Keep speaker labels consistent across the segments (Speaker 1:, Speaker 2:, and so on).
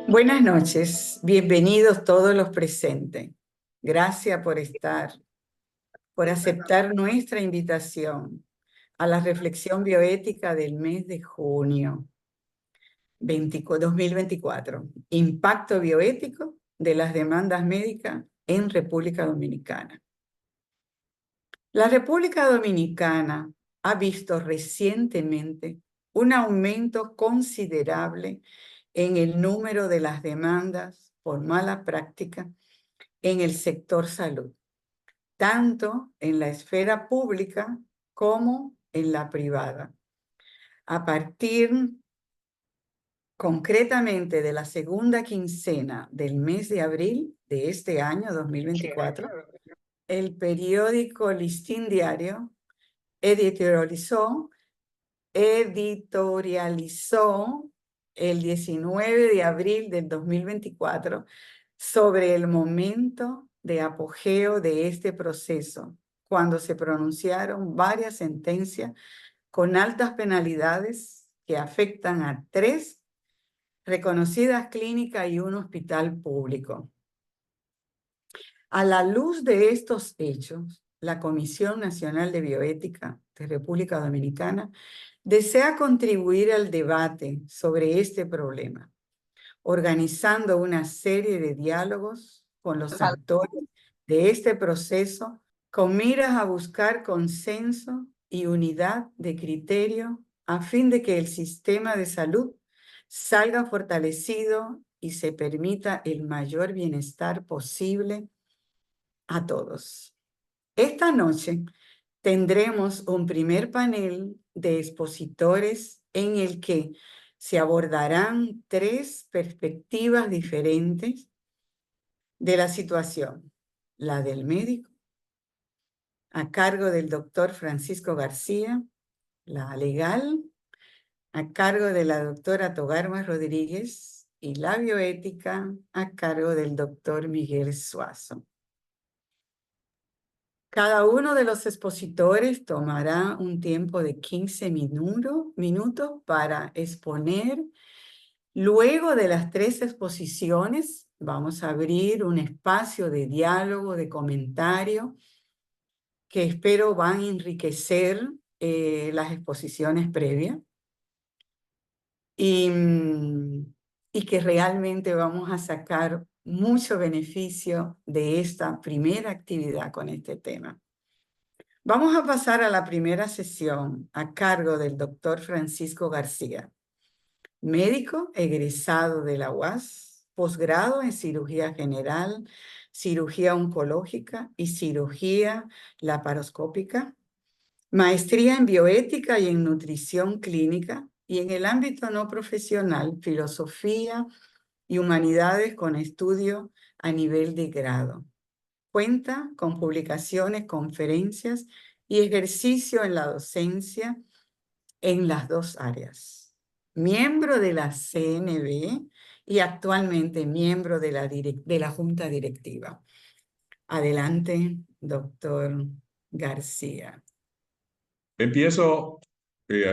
Speaker 1: Buenas noches, bienvenidos todos los presentes. Gracias por estar, por aceptar nuestra invitación a la reflexión bioética del mes de junio 2024. Impacto bioético de las demandas médicas en República Dominicana. La República Dominicana ha visto recientemente un aumento considerable en el número de las demandas por mala práctica en el sector salud, tanto en la esfera pública como en la privada. A partir concretamente de la segunda quincena del mes de abril de este año 2024, el periódico Listín Diario editorializó el 19 de abril del 2024 sobre el momento de apogeo de este proceso, cuando se pronunciaron varias sentencias con altas penalidades que afectan a 3 reconocidas clínicas y un hospital público. A la luz de estos hechos, la Comisión Nacional de Bioética de República Dominicana desea contribuir al debate sobre este problema, organizando una serie de diálogos con los actores de este proceso con miras a buscar consenso y unidad de criterio a fin de que el sistema de salud salga fortalecido y se permita el mayor bienestar posible a todos. Esta noche tendremos un primer panel de expositores en el que se abordarán 3 perspectivas diferentes de la situación. La del médico, a cargo del doctor Francisco García; la legal, a cargo de la doctora Togarma Rodríguez; y la bioética, a cargo del doctor Miguel Suazo. Cada uno de los expositores tomará un tiempo de 15 minutos para exponer. Luego de las 3 exposiciones, vamos a abrir un espacio de diálogo, de comentario, que espero van a enriquecer las exposiciones previas y que realmente vamos a sacar mucho beneficio de esta primera actividad con este tema. Vamos a pasar a la primera sesión a cargo del doctor Francisco García, médico egresado de la UAS, posgrado en cirugía general, cirugía oncológica y cirugía laparoscópica, maestría en bioética y en nutrición clínica, y en el ámbito no profesional, filosofía y humanidades con estudio a nivel de grado. Cuenta con publicaciones, conferencias y ejercicio en la docencia en las 2 áreas. Miembro de la CNB y actualmente miembro de la Junta Directiva. Adelante, doctor García.
Speaker 2: Empiezo,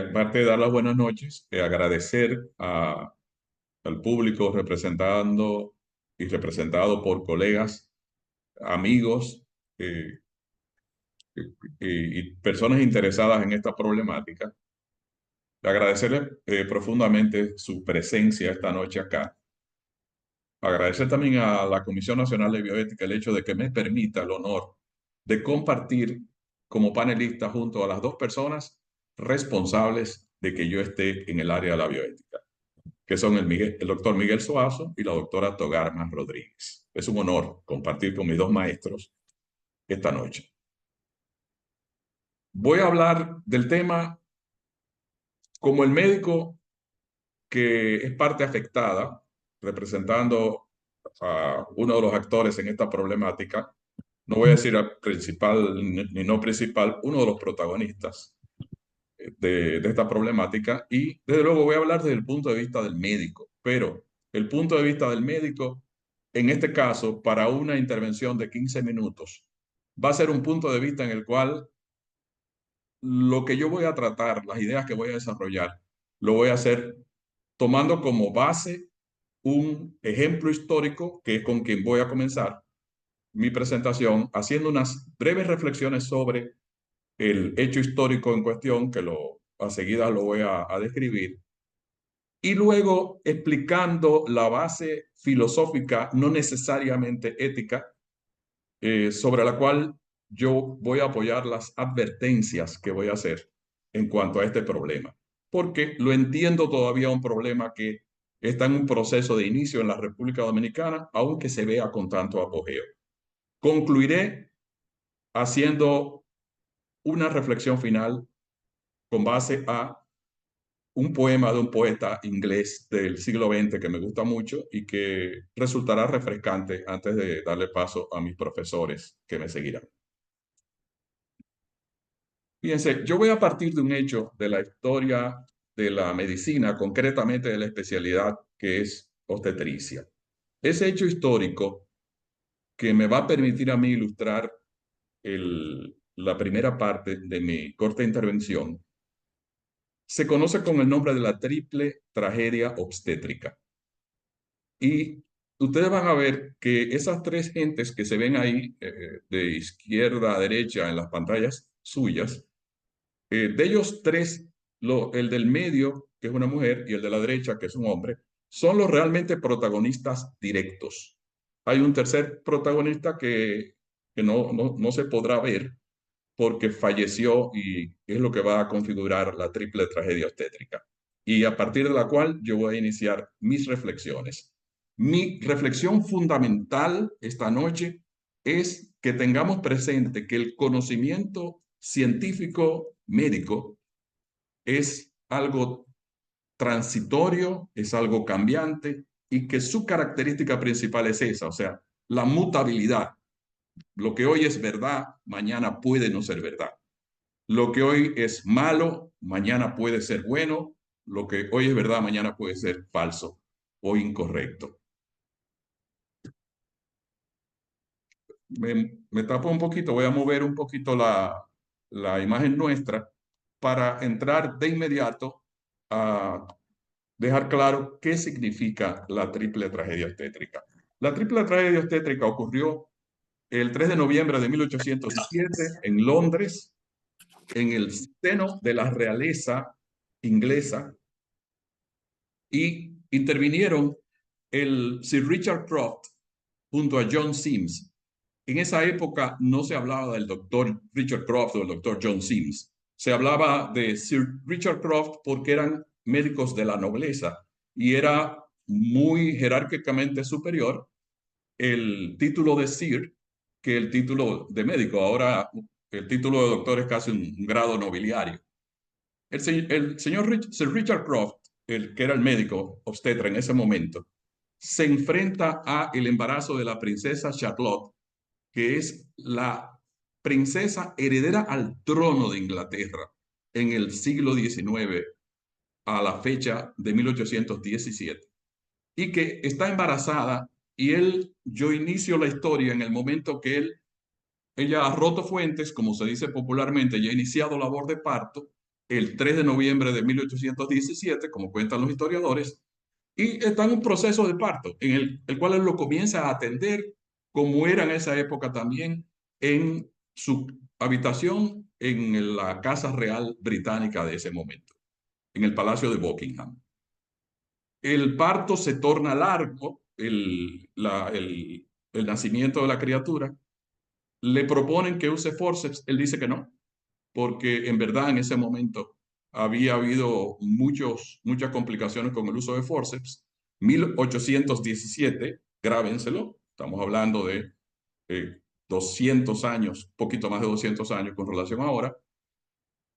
Speaker 2: aparte de dar las buenas noches, agradecer al público representado por colegas, amigos y personas interesadas en esta problemática. Agradecerles profundamente su presencia esta noche acá. Agradecer también a la Comisión Nacional de Bioética el hecho de que me permita el honor de compartir como panelista junto a las 2 personas responsables de que yo esté en el área de la bioética, que son el doctor Miguel Suazo y la doctora Togarma Rodríguez. Es un honor compartir con mis 2 maestros esta noche. Voy a hablar del tema como el médico que es parte afectada, representando a uno de los actores en esta problemática. No voy a decir al principal ni no principal, uno de los protagonistas de esta problemática, y desde luego voy a hablar desde el punto de vista del médico, pero el punto de vista del médico, en este caso, para una intervención de 15 minutos, va a ser un punto de vista en el cual lo que yo voy a tratar, las ideas que voy a desarrollar, lo voy a hacer tomando como base un ejemplo histórico que es con quien voy a comenzar mi presentación, haciendo unas breves reflexiones sobre el hecho histórico en cuestión, que a seguida lo voy a describir, y luego explicando la base filosófica, no necesariamente ética, sobre la cual yo voy a apoyar las advertencias que voy a hacer en cuanto a este problema, porque lo entiendo todavía un problema que está en un proceso de inicio en la República Dominicana, aunque se vea con tanto apogeo. Concluiré haciendo una reflexión final con base a un poema de un poeta inglés del siglo XX que me gusta mucho y que resultará refrescante antes de darle paso a mis profesores que me seguirán. Fíjense, yo voy a partir de un hecho de la historia de la medicina, concretamente de la especialidad que es obstetricia. Ese hecho histórico que me va a permitir a mí ilustrar la primera parte de mi corta intervención se conoce con el nombre de la triple tragedia obstétrica. Y ustedes van a ver que esas tres gentes que se ven ahí, de izquierda a derecha en las pantallas suyas, de ellos tres, el del medio, que es una mujer, y el de la derecha, que es un hombre, son los realmente protagonistas directos. Hay un tercer protagonista que no se podrá ver porque falleció y es lo que va a configurar la triple tragedia obstétrica. Y a partir de la cual yo voy a iniciar mis reflexiones. Mi reflexión fundamental esta noche es que tengamos presente que el conocimiento científico médico es algo transitorio, es algo cambiante y que su característica principal es esa, o sea, la mutabilidad. Lo que hoy es verdad, mañana puede no ser verdad. Lo que hoy es malo, mañana puede ser bueno. Lo que hoy es verdad, mañana puede ser falso o incorrecto. Me tapo un poquito, voy a mover un poquito la imagen nuestra para entrar de inmediato a dejar claro qué significa la triple tragedia obstétrica. La triple tragedia obstétrica ocurrió el 3 de noviembre de 1817 en Londres, en el seno de la realeza inglesa, y intervinieron el Sir Richard Croft junto a John Sims. En esa época no se hablaba del doctor Richard Croft o el doctor John Sims. Se hablaba de Sir Richard Croft porque eran médicos de la nobleza y era muy jerárquicamente superior el título de Sir que el título de médico. Ahora el título de doctor es casi un grado nobiliario. El señor Sir Richard Croft, el que era el médico obstetra en ese momento, se enfrenta a el embarazo de la princesa Charlotte, que es la princesa heredera al trono de Inglaterra en el siglo XIX a la fecha de 1817, y que está embarazada y yo inicio la historia en el momento que ella ha roto fuentes, como se dice popularmente, y ha iniciado labor de parto el 3 de noviembre de 1817, como cuentan los historiadores, y está en un proceso de parto, en el cual él lo comienza a atender, como era en esa época también, en su habitación en la Casa Real Británica de ese momento, en el Palacio de Buckingham. El parto se torna largo, el nacimiento de la criatura. Le proponen que use forceps, él dice que no, porque en verdad en ese momento había habido muchas complicaciones con el uso de forceps. 1817, grábenselo, estamos hablando de 200 años, poquito más de 200 años con relación a ahora.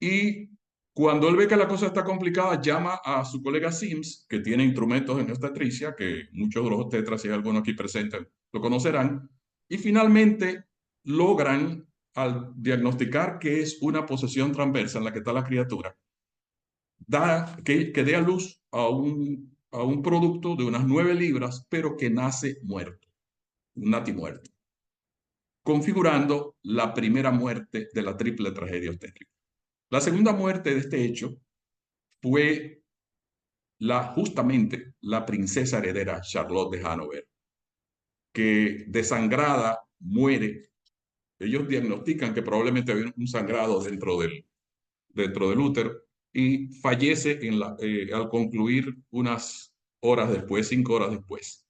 Speaker 2: Y cuando él ve que la cosa está complicada, llama a su colega Sims, que tiene instrumentos en obstetricia, que muchos de los obstetras, si hay alguno aquí presente, lo conocerán, y finalmente logran, al diagnosticar que es una posesión transversa en la que está la criatura, que dé a luz a un producto de unas 9 libras, pero que nace muerto, un natimuerto, configurando la primera muerte de la triple tragedia obstétrica. La segunda muerte de este hecho fue justamente la princesa heredera Charlotte de Hanover, que desangrada muere. Ellos diagnostican que probablemente había un sangrado dentro del útero y fallece al concluir unas horas después, 5 horas después.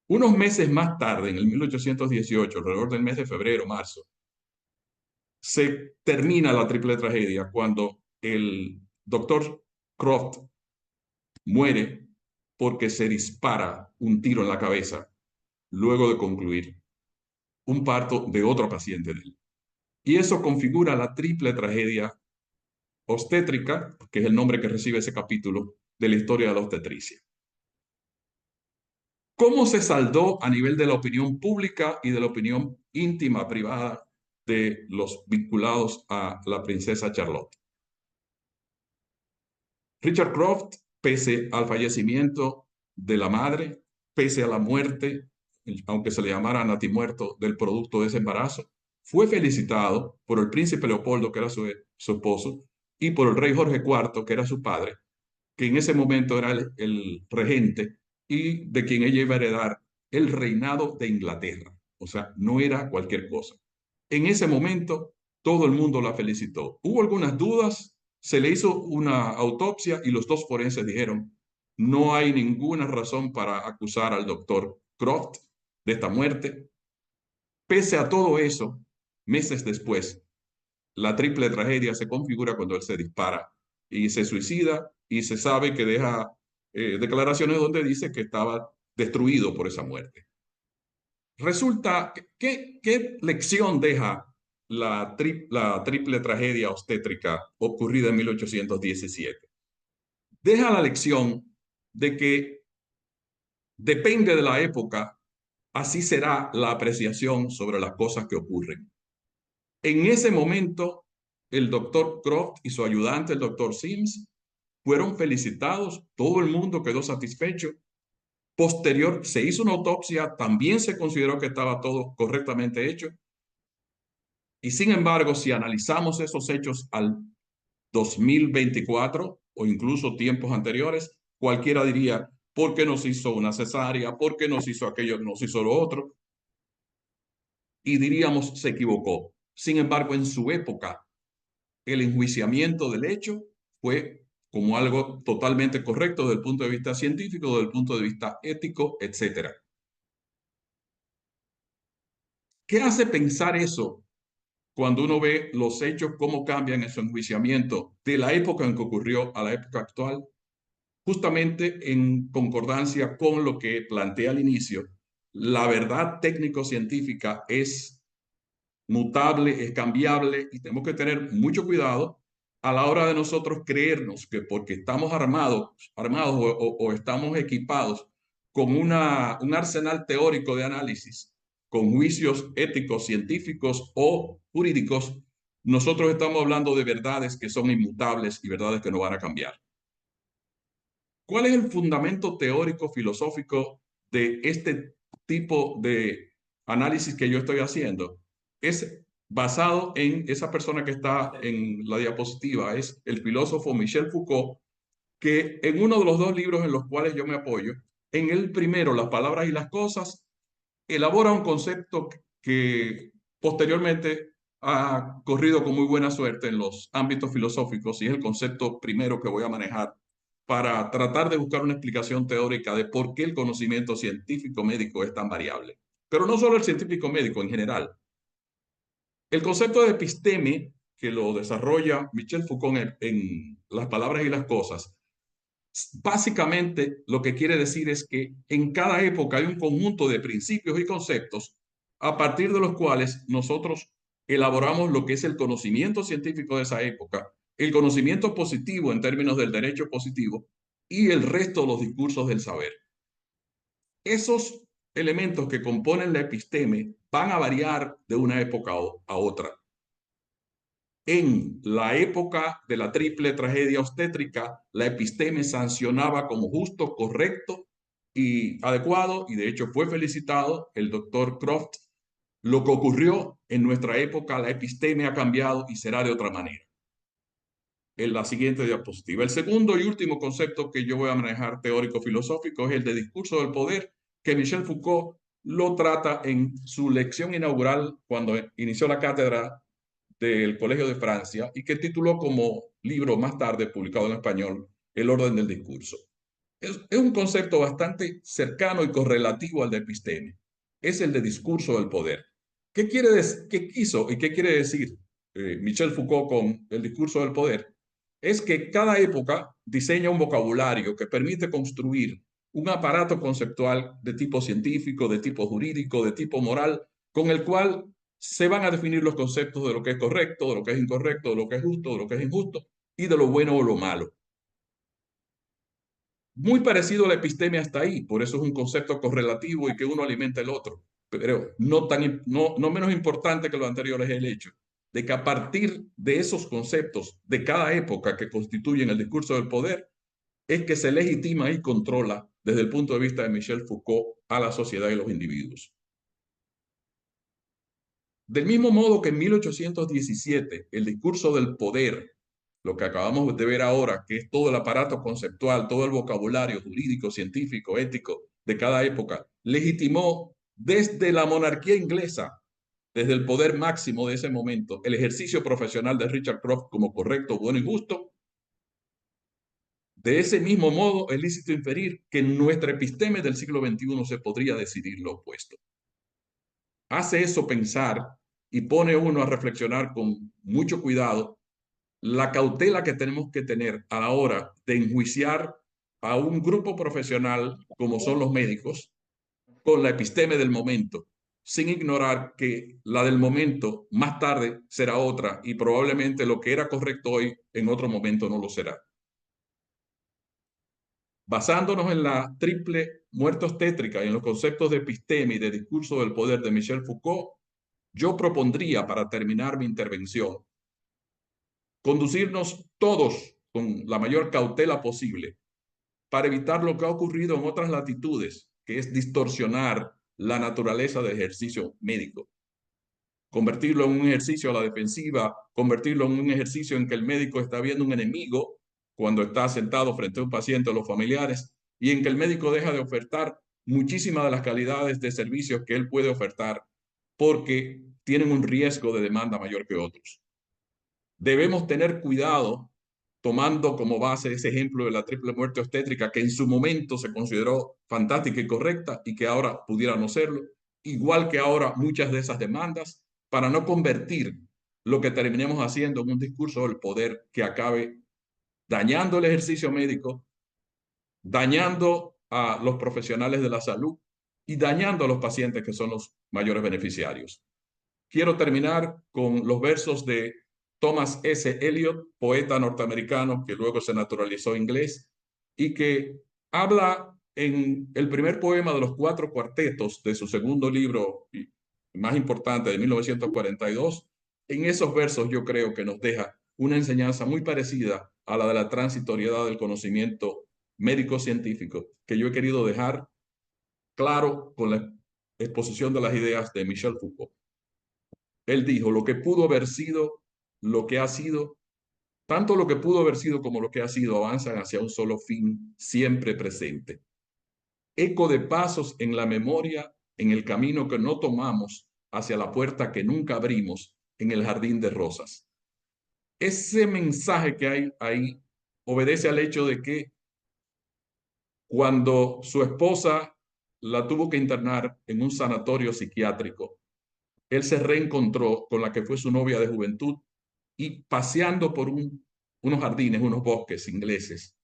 Speaker 2: Unos meses más tarde, en el 1818, alrededor del mes de febrero, marzo, se termina la triple tragedia cuando el doctor Croft muere porque se dispara un tiro en la cabeza luego de concluir un parto de otro paciente de él. Y eso configura la triple tragedia obstétrica, que es el nombre que recibe ese capítulo de la historia de la obstetricia. ¿Cómo se saldó a nivel de la opinión pública y de la opinión íntima, privada de los vinculados a la princesa Charlotte? Richard Croft, pese al fallecimiento de la madre, pese a la muerte, aunque se le llamara natimuerto del producto de ese embarazo, fue felicitado por el príncipe Leopoldo, que era su esposo, y por el rey Jorge IV, que era su padre, que en ese momento era el regente y de quien ella iba a heredar el reinado de Inglaterra. O sea, no era cualquier cosa. En ese momento, todo el mundo la felicitó. Hubo algunas dudas, se le hizo una autopsia y los dos forenses dijeron, no hay ninguna razón para acusar al doctor Croft de esta muerte. Pese a todo eso, meses después, la triple tragedia se configura cuando él se dispara y se suicida y se sabe que deja declaraciones donde dice que estaba destruido por esa muerte. Resulta, ¿qué lección deja la triple tragedia obstétrica ocurrida en 1817? Deja la lección de que depende de la época, así será la apreciación sobre las cosas que ocurren. En ese momento, el doctor Croft y su ayudante, el doctor Sims, fueron felicitados, todo el mundo quedó satisfecho. Posterior, se hizo una autopsia, también se consideró que estaba todo correctamente hecho. Y sin embargo, si analizamos esos hechos al 2024 o incluso tiempos anteriores, cualquiera diría, ¿por qué nos hizo una cesárea? ¿Por qué nos hizo aquello? ¿Nos hizo lo otro? Y diríamos, se equivocó. Sin embargo, en su época, el enjuiciamiento del hecho fue como algo totalmente correcto desde el punto de vista científico, desde el punto de vista ético, etc. ¿Qué hace pensar eso cuando uno ve los hechos, cómo cambian en su enjuiciamiento de la época en que ocurrió a la época actual? Justamente en concordancia con lo que planteé al inicio, la verdad técnico-científica es mutable, es cambiable y tenemos que tener mucho cuidado a la hora de nosotros creernos que porque estamos armados o estamos equipados con un arsenal teórico de análisis, con juicios éticos, científicos o jurídicos, nosotros estamos hablando de verdades que son inmutables y verdades que no van a cambiar. ¿Cuál es el fundamento teórico filosófico de este tipo de análisis que yo estoy haciendo? Es basado en esa persona que está en la diapositiva, es el filósofo Michel Foucault, que en uno de los dos libros en los cuales yo me apoyo, en el primero, Las palabras y las cosas, elabora un concepto que posteriormente ha corrido con muy buena suerte en los ámbitos filosóficos y es el concepto primero que voy a manejar para tratar de buscar una explicación teórica de por qué el conocimiento científico médico es tan variable. Pero no solo el científico médico en general. El concepto de episteme, que lo desarrolla Michel Foucault en Las palabras y las cosas, básicamente lo que quiere decir es que en cada época hay un conjunto de principios y conceptos a partir de los cuales nosotros elaboramos lo que es el conocimiento científico de esa época, el conocimiento positivo en términos del derecho positivo y el resto de los discursos del saber. Esos elementos que componen la episteme van a variar de una época a otra. En la época de la triple tragedia obstétrica, la episteme sancionaba como justo, correcto y adecuado, y de hecho fue felicitado el doctor Croft. Lo que ocurrió en nuestra época, la episteme ha cambiado y será de otra manera. en la siguiente diapositiva. El segundo y último concepto que yo voy a manejar teórico-filosófico es el de discurso del poder, que Michel Foucault lo trata en su lección inaugural cuando inició la cátedra del Colegio de Francia y que tituló como libro más tarde publicado en español El orden del discurso. Es un concepto bastante cercano y correlativo al de episteme. Es el de discurso del poder. ¿Qué quiso y qué quiere decir Michel Foucault con el discurso del poder? Es que cada época diseña un vocabulario que permite construir un aparato conceptual de tipo científico, de tipo jurídico, de tipo moral, con el cual se van a definir los conceptos de lo que es correcto, de lo que es incorrecto, de lo que es justo, de lo que es injusto y de lo bueno o lo malo. Muy parecido a la epistemia hasta ahí, por eso es un concepto correlativo y que uno alimenta el otro. Pero no menos importante que lo anterior es el hecho de que a partir de esos conceptos de cada época que constituyen el discurso del poder, es que se legitima y controla desde el punto de vista de Michel Foucault a la sociedad y los individuos. Del mismo modo que en 1817 el discurso del poder, lo que acabamos de ver ahora, que es todo el aparato conceptual, todo el vocabulario jurídico, científico, ético de cada época, legitimó desde la monarquía inglesa, desde el poder máximo de ese momento, el ejercicio profesional de Richard Croft como correcto, bueno y justo. De ese mismo modo, es lícito inferir que en nuestra episteme del siglo XXI se podría decidir lo opuesto. Hace eso pensar y pone uno a reflexionar con mucho cuidado la cautela que tenemos que tener a la hora de enjuiciar a un grupo profesional como son los médicos con la episteme del momento, sin ignorar que la del momento más tarde será otra y probablemente lo que era correcto hoy en otro momento no lo será. Basándonos en la triple muerte obstétrica y en los conceptos de episteme y de discurso del poder de Michel Foucault, yo propondría para terminar mi intervención conducirnos todos con la mayor cautela posible para evitar lo que ha ocurrido en otras latitudes, que es distorsionar la naturaleza del ejercicio médico, convertirlo en un ejercicio a la defensiva, convertirlo en un ejercicio en que el médico está viendo un enemigo cuando está sentado frente a un paciente o los familiares, y en que el médico deja de ofertar muchísimas de las calidades de servicios que él puede ofertar porque tienen un riesgo de demanda mayor que otros. Debemos tener cuidado tomando como base ese ejemplo de la triple muerte obstétrica que en su momento se consideró fantástica y correcta y que ahora pudiera no serlo, igual que ahora muchas de esas demandas, para no convertir lo que terminemos haciendo en un discurso del poder que acabe dañando el ejercicio médico, dañando a los profesionales de la salud y dañando a los pacientes que son los mayores beneficiarios. Quiero terminar con los versos de Thomas S. Eliot, poeta norteamericano que luego se naturalizó inglés y que habla en el primer poema de los 4 cuartetos de su segundo libro más importante de 1942. En esos versos yo creo que nos deja una enseñanza muy parecida a la de la transitoriedad del conocimiento médico-científico que yo he querido dejar claro con la exposición de las ideas de Michel Foucault. Él dijo, lo que pudo haber sido, lo que ha sido, tanto lo que pudo haber sido como lo que ha sido avanzan hacia un solo fin siempre presente. Eco de pasos en la memoria, en el camino que no tomamos, hacia la puerta que nunca abrimos, en el jardín de rosas. Ese mensaje que hay ahí obedece al hecho de que cuando su esposa la tuvo que internar en un sanatorio psiquiátrico, él se reencontró con la que fue su novia de juventud y paseando por unos jardines, unos bosques ingleses,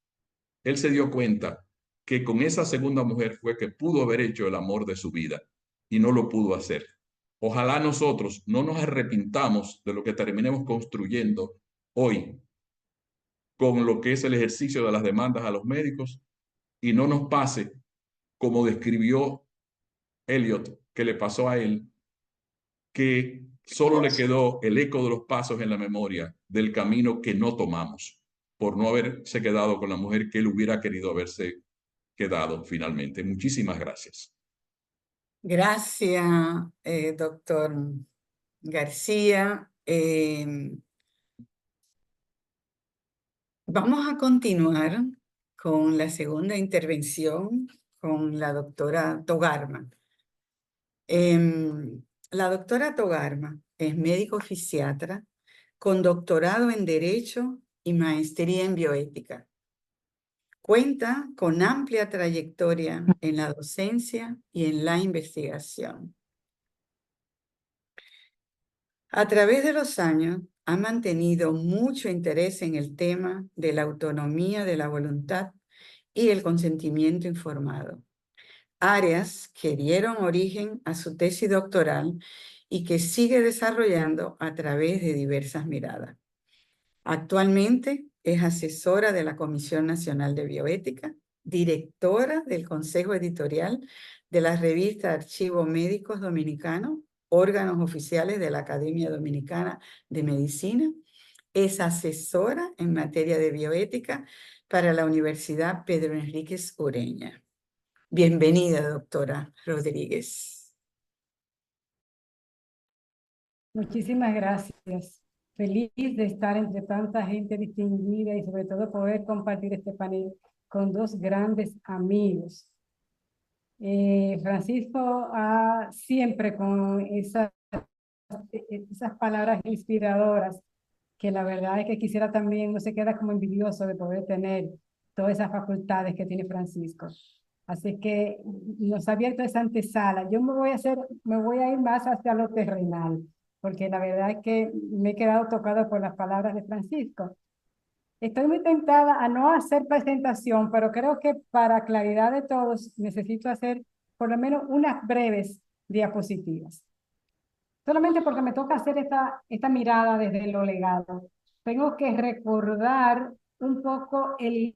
Speaker 2: él se dio cuenta que con esa segunda mujer fue que pudo haber hecho el amor de su vida y no lo pudo hacer. Ojalá nosotros no nos arrepintamos de lo que terminemos construyendo hoy con lo que es el ejercicio de las demandas a los médicos y no nos pase como describió Eliot que le pasó a él, que solo le quedó el eco de los pasos en la memoria del camino que no tomamos por no haberse quedado con la mujer que él hubiera querido haberse quedado finalmente. Muchísimas gracias.
Speaker 1: Gracias, doctor García. Vamos a continuar con la segunda intervención con la doctora Togarma. La doctora Togarma es médico fisiatra con doctorado en Derecho y maestría en bioética. Cuenta con amplia trayectoria en la docencia y en la investigación. A través de los años, ha mantenido mucho interés en el tema de la autonomía de la voluntad y el consentimiento informado, áreas que dieron origen a su tesis doctoral y que sigue desarrollando a través de diversas miradas. Actualmente es asesora de la Comisión Nacional de Bioética, directora del Consejo Editorial de la revista Archivo Médicos Dominicanos, órganos oficiales de la Academia Dominicana de Medicina. Es asesora en materia de bioética para la Universidad Pedro Enríquez Ureña. Bienvenida, doctora Rodríguez.
Speaker 3: Muchísimas gracias. Feliz de estar entre tanta gente distinguida y sobre todo poder compartir este panel con dos grandes amigos. Francisco siempre con esas palabras inspiradoras, que la verdad es que quisiera también, no se queda como envidioso de poder tener todas esas facultades que tiene Francisco. Así que nos ha abierto esa antesala. Yo me voy a ir más hacia lo terrenal, porque la verdad es que me he quedado tocado por las palabras de Francisco. Estoy muy tentada a no hacer presentación, pero creo que para claridad de todos necesito hacer por lo menos unas breves diapositivas. Solamente porque me toca hacer esta mirada desde lo legado. Tengo que recordar un poco el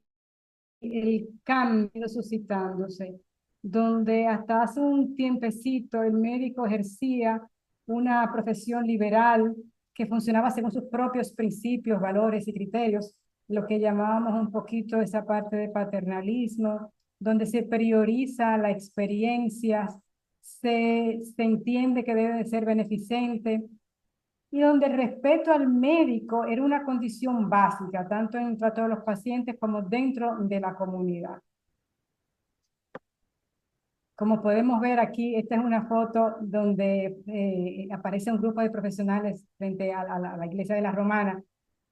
Speaker 3: cambio suscitándose, donde hasta hace un tiempecito el médico ejercía una profesión liberal que funcionaba según sus propios principios, valores y criterios, lo que llamábamos un poquito esa parte de paternalismo, donde se prioriza la experiencia, se entiende que debe de ser beneficente, y donde el respeto al médico era una condición básica, tanto en el trato de los pacientes como dentro de la comunidad. Como podemos ver aquí, esta es una foto donde aparece un grupo de profesionales frente a la iglesia de la Romana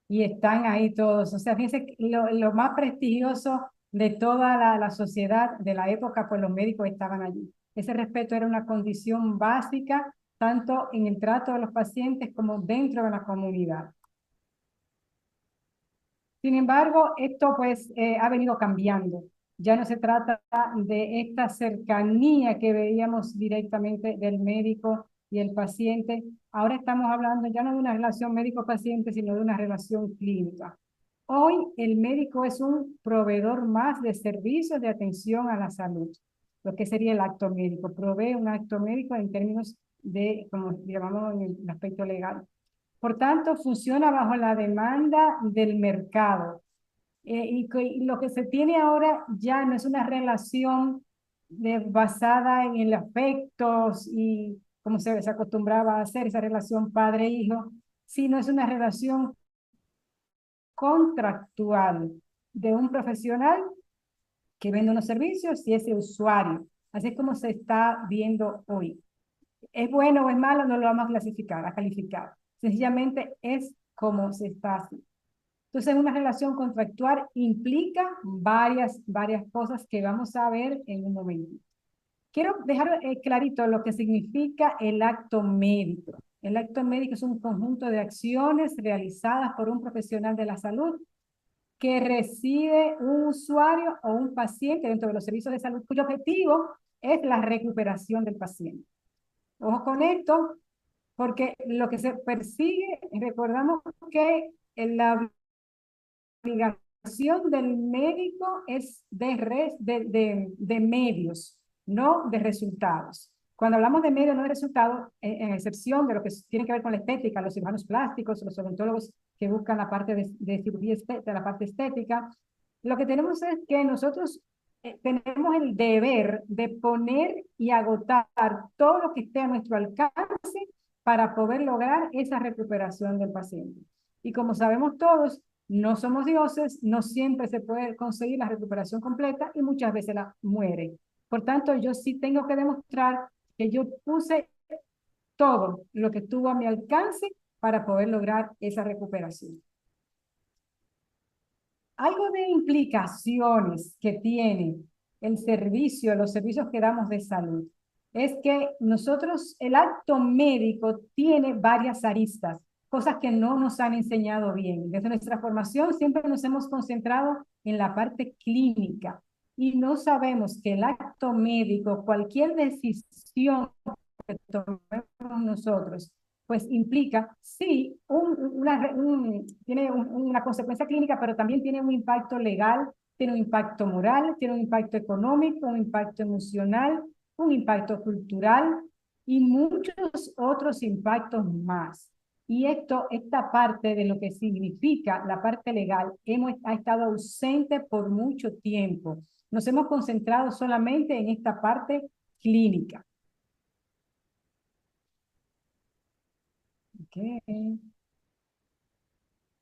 Speaker 3: y están ahí todos. O sea, fíjense, lo más prestigioso de toda la sociedad de la época, pues los médicos estaban allí. Ese respeto era una condición básica, tanto en el trato de los pacientes como dentro de la comunidad. Sin embargo, esto pues ha venido cambiando. Ya no se trata de esta cercanía que veíamos directamente del médico y el paciente. Ahora estamos hablando ya no de una relación médico-paciente, sino de una relación clínica. Hoy el médico es un proveedor más de servicios de atención a la salud, lo que sería el acto médico. Provee un acto médico en términos de, como llamamos en el aspecto legal. Por tanto, funciona bajo la demanda del mercado. Y lo que se tiene ahora ya no es una relación basada en el afectos y como se acostumbraba a hacer esa relación padre-hijo, sino es una relación contractual de un profesional que vende unos servicios y ese usuario. Así es como se está viendo hoy. ¿Es bueno o es malo? No lo vamos a clasificar, a calificar. Sencillamente es como se está haciendo. Entonces, una relación contractual implica varias cosas que vamos a ver en un momento. Quiero dejar clarito lo que significa el acto médico. El acto médico es un conjunto de acciones realizadas por un profesional de la salud que recibe un usuario o un paciente dentro de los servicios de salud, cuyo objetivo es la recuperación del paciente. Ojo con esto, porque lo que se persigue, recordamos que la obligación del médico es de medios, no de resultados. Cuando hablamos de medios, no de resultados, en excepción de lo que tiene que ver con la estética, los cirujanos plásticos, los odontólogos que buscan la parte de cirugía estética, la parte estética, lo que tenemos es que nosotros tenemos el deber de poner y agotar todo lo que esté a nuestro alcance para poder lograr esa recuperación del paciente. Y como sabemos todos, No somos dioses, no siempre se puede conseguir la recuperación completa y muchas veces la muere. Por tanto, yo sí tengo que demostrar que yo puse todo lo que estuvo a mi alcance para poder lograr esa recuperación. Algo de implicaciones que tiene el servicio, los servicios que damos de salud, es que nosotros, el acto médico tiene varias aristas, cosas que no nos han enseñado bien. Desde nuestra formación siempre nos hemos concentrado en la parte clínica y no sabemos que el acto médico, cualquier decisión que tomemos nosotros, pues implica, sí, tiene una consecuencia clínica, pero también tiene un impacto legal, tiene un impacto moral, tiene un impacto económico, un impacto emocional, un impacto cultural y muchos otros impactos más. Y esta parte de lo que significa la parte legal, ha estado ausente por mucho tiempo. Nos hemos concentrado solamente en esta parte clínica. Okay.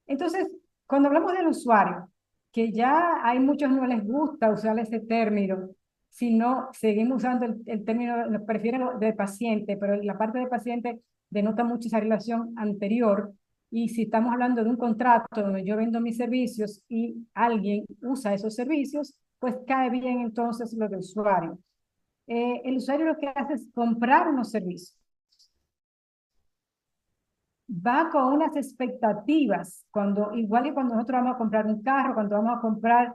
Speaker 3: Entonces, cuando hablamos del usuario, que ya hay muchos no les gusta usar ese término, sino seguimos usando el término, prefieren lo de paciente, pero la parte de paciente denota mucho esa relación anterior. Y si estamos hablando de un contrato donde yo vendo mis servicios y alguien usa esos servicios, pues cae bien entonces lo de usuario. El usuario lo que hace es comprar unos servicios. Va con unas expectativas, igual que cuando nosotros vamos a comprar un carro, cuando vamos a comprar,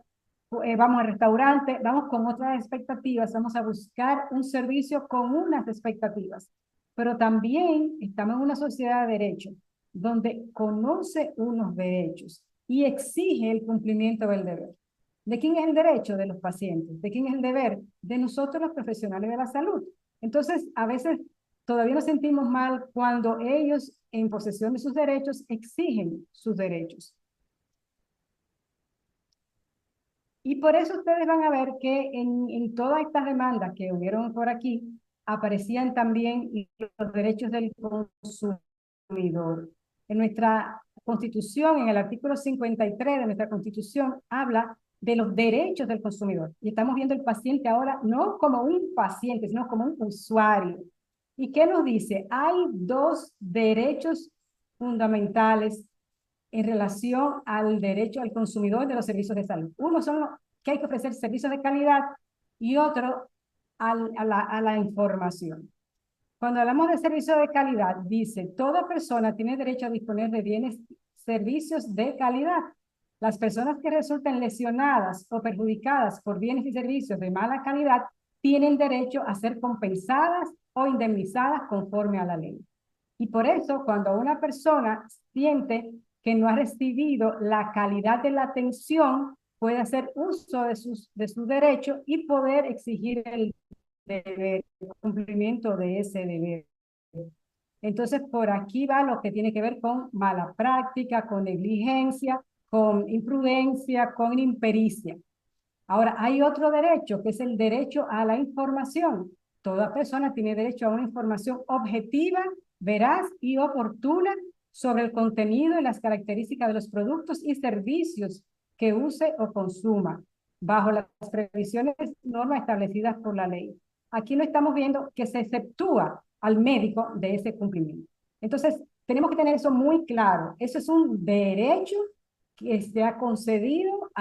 Speaker 3: vamos al restaurante, vamos con otras expectativas, vamos a buscar un servicio con unas expectativas. Pero también estamos en una sociedad de derecho, donde conoce unos derechos y exige el cumplimiento del deber. ¿De quién es el derecho? De los pacientes. ¿De quién es el deber? De nosotros los profesionales de la salud. Entonces, a veces todavía nos sentimos mal cuando ellos, en posesión de sus derechos, exigen sus derechos. Y por eso ustedes van a ver que en todas estas demandas que hubieron por aquí, aparecían también los derechos del consumidor. En nuestra Constitución, en el artículo 53 de nuestra Constitución, habla de los derechos del consumidor. Y estamos viendo el paciente ahora no como un paciente, sino como un usuario. ¿Y qué nos dice? Hay dos derechos fundamentales en relación al derecho al consumidor de los servicios de salud. Uno son los que hay que ofrecer servicios de calidad y otro a la información. Cuando hablamos de servicios de calidad, dice, toda persona tiene derecho a disponer de bienes, servicios de calidad. Las personas que resulten lesionadas o perjudicadas por bienes y servicios de mala calidad tienen derecho a ser compensadas o indemnizadas conforme a la ley. Y por eso, cuando una persona siente que no ha recibido la calidad de la atención, puede hacer uso de su derecho y poder exigir el deber, el cumplimiento de ese deber. Entonces, por aquí va lo que tiene que ver con mala práctica, con negligencia, con imprudencia, con impericia. Ahora, hay otro derecho, que es el derecho a la información. Toda persona tiene derecho a una información objetiva, veraz y oportuna sobre el contenido y las características de los productos y servicios que use o consuma, bajo las previsiones normas establecidas por la ley. Aquí no estamos viendo que se exceptúa al médico de ese cumplimiento. Entonces, tenemos que tener eso muy claro. Eso es un derecho que se ha concedido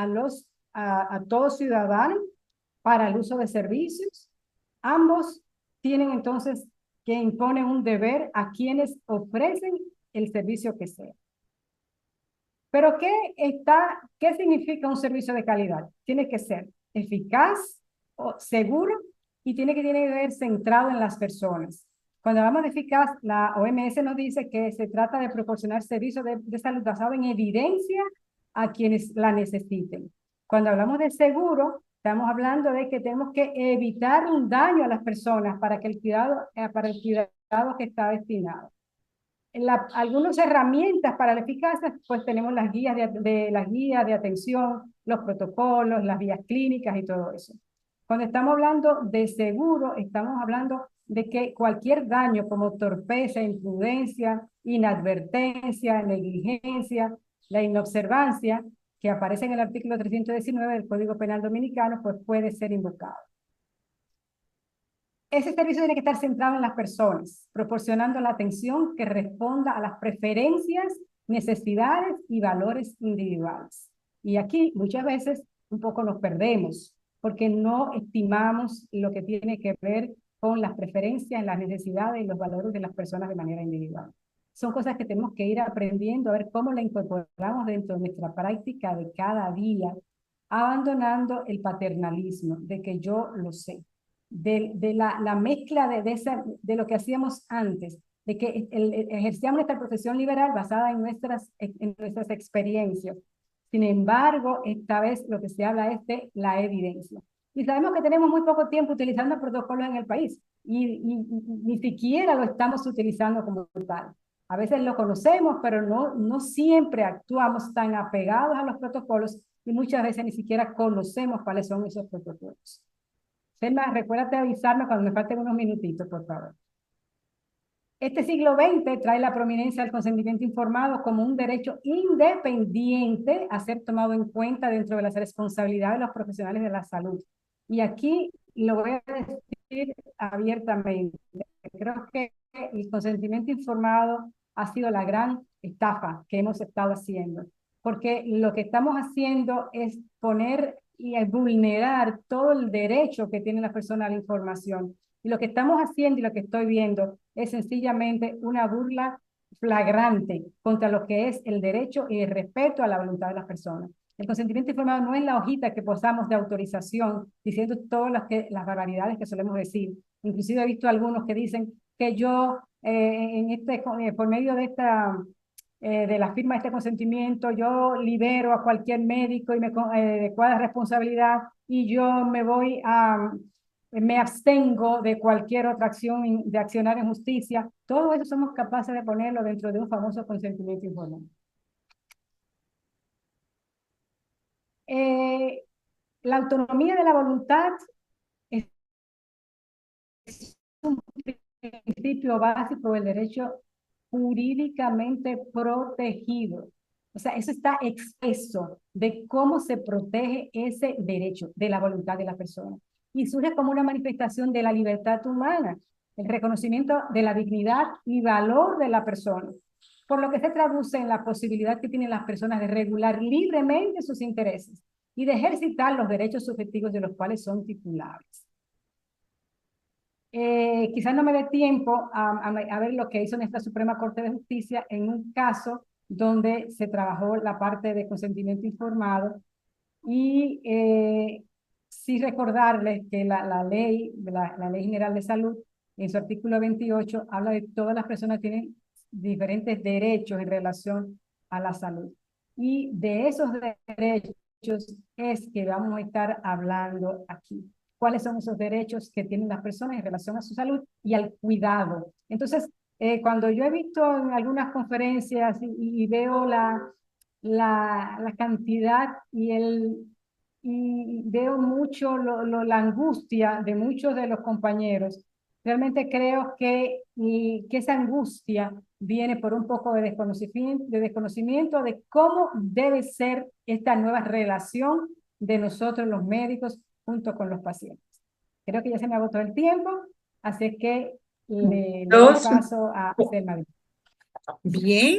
Speaker 3: a todo ciudadano para el uso de servicios. Ambos tienen entonces que imponen un deber a quienes ofrecen el servicio que sea. Pero ¿qué significa un servicio de calidad? Tiene que ser eficaz, seguro y tiene que ver centrado en las personas. Cuando hablamos de eficaz, la OMS nos dice que se trata de proporcionar servicios de salud basado en evidencia a quienes la necesiten. Cuando hablamos de seguro, estamos hablando de que tenemos que evitar un daño a las personas para el cuidado que está destinado. Algunas herramientas para la eficacia, pues tenemos las guías de atención, los protocolos, las vías clínicas y todo eso. Cuando estamos hablando de seguro, estamos hablando de que cualquier daño como torpeza, imprudencia, inadvertencia, negligencia, La inobservancia, que aparece en el artículo 319 del Código Penal Dominicano, pues puede ser invocado. Ese servicio tiene que estar centrado en las personas, proporcionando la atención que responda a las preferencias, necesidades y valores individuales. Y aquí muchas veces un poco nos perdemos porque no estimamos lo que tiene que ver con las preferencias, las necesidades y los valores de las personas de manera individual. Son cosas que tenemos que ir aprendiendo a ver cómo la incorporamos dentro de nuestra práctica de cada día, abandonando el paternalismo de que yo lo sé. De la mezcla de lo que hacíamos antes, de que ejercíamos nuestra profesión liberal basada en nuestras experiencias. Sin embargo, esta vez lo que se habla es de la evidencia. Y sabemos que tenemos muy poco tiempo utilizando protocolos en el país y ni siquiera lo estamos utilizando como tal. A veces lo conocemos, pero no siempre actuamos tan apegados a los protocolos y muchas veces ni siquiera conocemos cuáles son esos protocolos. Selma, recuérdate avisarme cuando me falten unos minutitos, por favor. Este siglo XX trae la prominencia del consentimiento informado como un derecho independiente a ser tomado en cuenta dentro de las responsabilidades de los profesionales de la salud. Y aquí lo voy a decir abiertamente. Creo que el consentimiento informado ha sido la gran estafa que hemos estado haciendo, porque lo que estamos haciendo es poner y vulnerar todo el derecho que tiene la persona a la información. Y lo que estamos haciendo y lo que estoy viendo es sencillamente una burla flagrante contra lo que es el derecho y el respeto a la voluntad de las personas. El consentimiento informado no es la hojita que posamos de autorización diciendo todas las barbaridades que solemos decir. Inclusive he visto algunos que dicen que yo por medio de la firma de este consentimiento, yo libero a cualquier médico y me adecuada responsabilidad y yo me abstengo de cualquier otra acción, de accionar en justicia. Todo eso somos capaces de ponerlo dentro de un famoso consentimiento informado. La autonomía de la voluntad es un principio básico del derecho jurídicamente protegido. O sea, eso está expreso de cómo se protege ese derecho de la voluntad de la persona. Y surge como una manifestación de la libertad humana, el reconocimiento de la dignidad y valor de la persona, por lo que se traduce en la posibilidad que tienen las personas de regular libremente sus intereses y de ejercitar los derechos subjetivos de los cuales son titulares. Quizás no me dé tiempo a ver lo que hizo nuestra Suprema Corte de Justicia en un caso donde se trabajó la parte de consentimiento informado y sí recordarles que la Ley General de Salud, en su artículo 28, habla de que todas las personas tienen diferentes derechos en relación a la salud. Y de esos derechos es que vamos a estar hablando aquí. ¿Cuáles son esos derechos que tienen las personas en relación a su salud y al cuidado? Entonces, cuando yo he visto en algunas conferencias y veo la cantidad y veo mucho la angustia de muchos de los compañeros, realmente creo que esa angustia viene por un poco de desconocimiento de cómo debe ser esta nueva relación de nosotros los médicos junto con los pacientes. Creo que ya se me agotó el tiempo, así que le doy paso a Selma.
Speaker 1: Bien,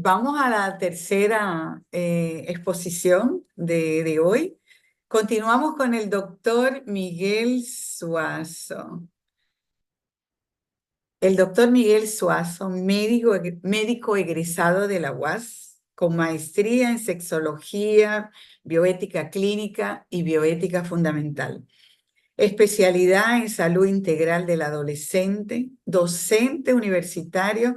Speaker 1: vamos a la tercera exposición de hoy. Continuamos con el doctor Miguel Suazo. El doctor Miguel Suazo, médico egresado de la UAS, con maestría en sexología, bioética clínica y bioética fundamental. Especialidad en salud integral del adolescente, docente universitario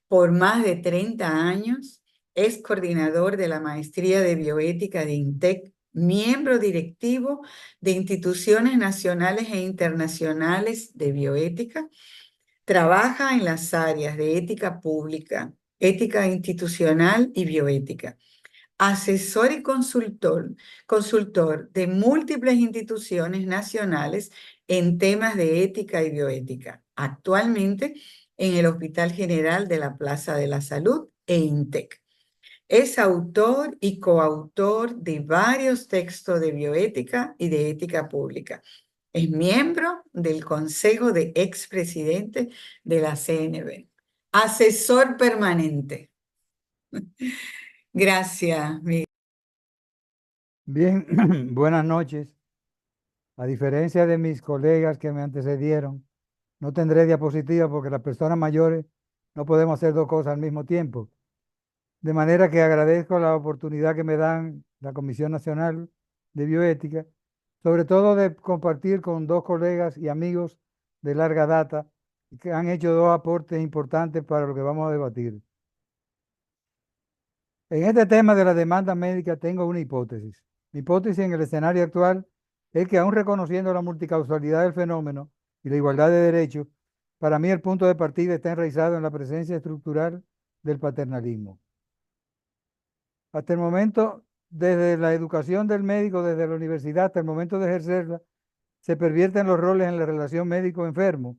Speaker 1: por más de 30 años, es coordinador de la maestría de bioética de INTEC, miembro directivo de instituciones nacionales e internacionales de bioética. Trabaja en las áreas de ética pública, ética institucional y bioética. Asesor y consultor de múltiples instituciones nacionales en temas de ética y bioética. Actualmente en el Hospital General de la Plaza de la Salud e INTEC. Es autor y coautor de varios textos de bioética y de ética pública. Es miembro del Consejo de Expresidentes de la CNV. Asesor permanente. Gracias, Miguel.
Speaker 4: Bien, buenas noches. A diferencia de mis colegas que me antecedieron, no tendré diapositiva porque las personas mayores no podemos hacer dos cosas al mismo tiempo. De manera que agradezco la oportunidad que me dan la Comisión Nacional de Bioética, sobre todo de compartir con dos colegas y amigos de larga data que han hecho dos aportes importantes para lo que vamos a debatir. En este tema de la demanda médica tengo una hipótesis. Mi hipótesis en el escenario actual es que aún reconociendo la multicausalidad del fenómeno y la igualdad de derechos, para mí el punto de partida está enraizado en la presencia estructural del paternalismo. Hasta el momento, desde la educación del médico, desde la universidad hasta el momento de ejercerla, se pervierten los roles en la relación médico-enfermo.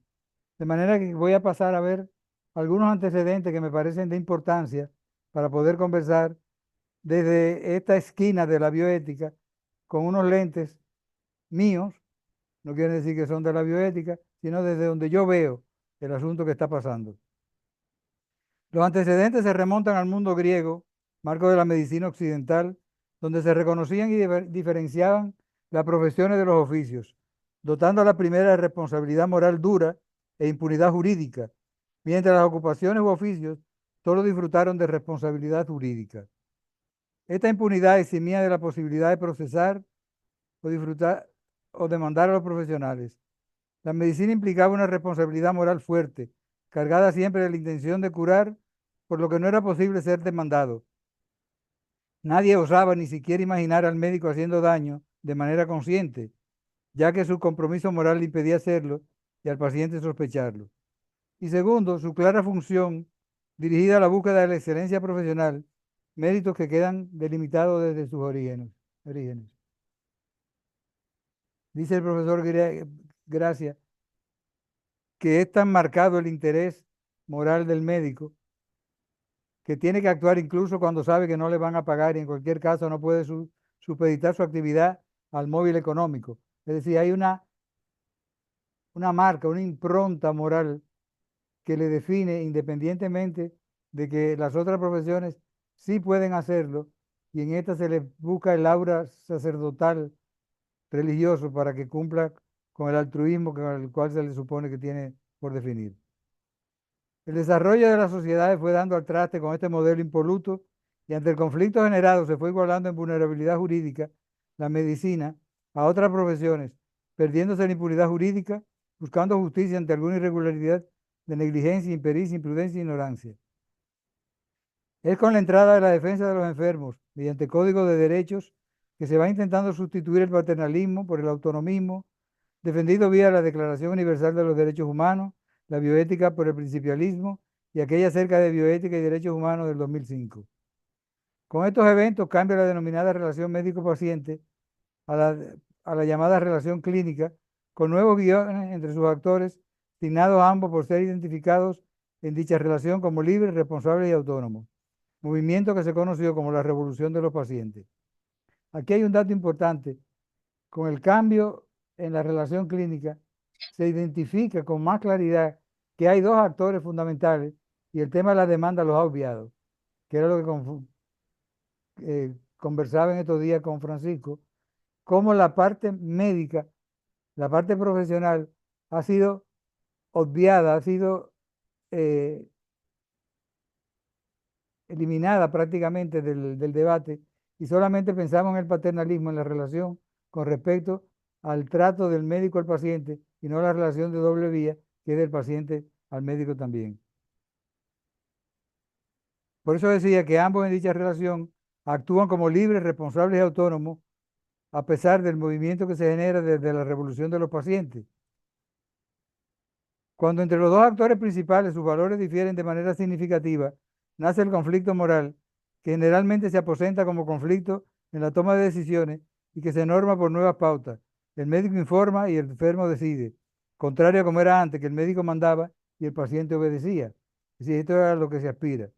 Speaker 4: De manera que voy a pasar a ver algunos antecedentes que me parecen de importancia para poder conversar desde esta esquina de la bioética con unos lentes míos, no quiere decir que son de la bioética, sino desde donde yo veo el asunto que está pasando. Los antecedentes se remontan al mundo griego, marco de la medicina occidental, donde se reconocían y diferenciaban las profesiones de los oficios, dotando a la primera de responsabilidad moral dura e impunidad jurídica, mientras las ocupaciones u oficios solo disfrutaron de responsabilidad jurídica. Esta impunidad eximía de la posibilidad de procesar o disfrutar o demandar a los profesionales. La medicina implicaba una responsabilidad moral fuerte, cargada siempre de la intención de curar, por lo que no era posible ser demandado. Nadie osaba ni siquiera imaginar al médico haciendo daño de manera consciente, ya que su compromiso moral le impedía hacerlo y al paciente sospecharlo. Y segundo, su clara función dirigida a la búsqueda de la excelencia profesional, méritos que quedan delimitados desde sus orígenes. Dice el profesor Gracia que es tan marcado el interés moral del médico que tiene que actuar incluso cuando sabe que no le van a pagar y en cualquier caso no puede supeditar su actividad al móvil económico. Es decir, hay una marca, una impronta moral que le define independientemente de que las otras profesiones sí pueden hacerlo y en esta se le busca el aura sacerdotal religioso para que cumpla con el altruismo con el cual se le supone que tiene por definir. El desarrollo de las sociedades fue dando al traste con este modelo impoluto y ante el conflicto generado se fue igualando en vulnerabilidad jurídica la medicina a otras profesiones, perdiéndose la impunidad jurídica, buscando justicia ante alguna irregularidad de negligencia, impericia, imprudencia e ignorancia. Es con la entrada de la defensa de los enfermos, mediante código de derechos, que se va intentando sustituir el paternalismo por el autonomismo, defendido vía la Declaración Universal de los Derechos Humanos, la bioética por el principialismo y aquella acerca de bioética y derechos humanos del 2005. Con estos eventos cambia la denominada relación médico-paciente a la llamada relación clínica, con nuevos guiones entre sus actores, asignados a ambos por ser identificados en dicha relación como libres, responsables y autónomos, movimiento que se conoció como la revolución de los pacientes. Aquí hay un dato importante. Con el cambio en la relación clínica, se identifica con más claridad que hay dos actores fundamentales y el tema de la demanda los ha obviado, que era lo que conversaba en estos días con Francisco, cómo la parte médica, la parte profesional ha sido obviada, ha sido eliminada prácticamente del debate y solamente pensamos en el paternalismo, en la relación con respecto al trato del médico al paciente y no la relación de doble vía que es del paciente al médico también. Por eso decía que ambos en dicha relación actúan como libres, responsables y autónomos a pesar del movimiento que se genera desde la revolución de los pacientes. Cuando entre los dos actores principales sus valores difieren de manera significativa, nace el conflicto moral, que generalmente se aposenta como conflicto en la toma de decisiones y que se norma por nuevas pautas. El médico informa y el enfermo decide, contrario a como era antes, que el médico mandaba y el paciente obedecía. Es decir, esto era a lo que se aspira.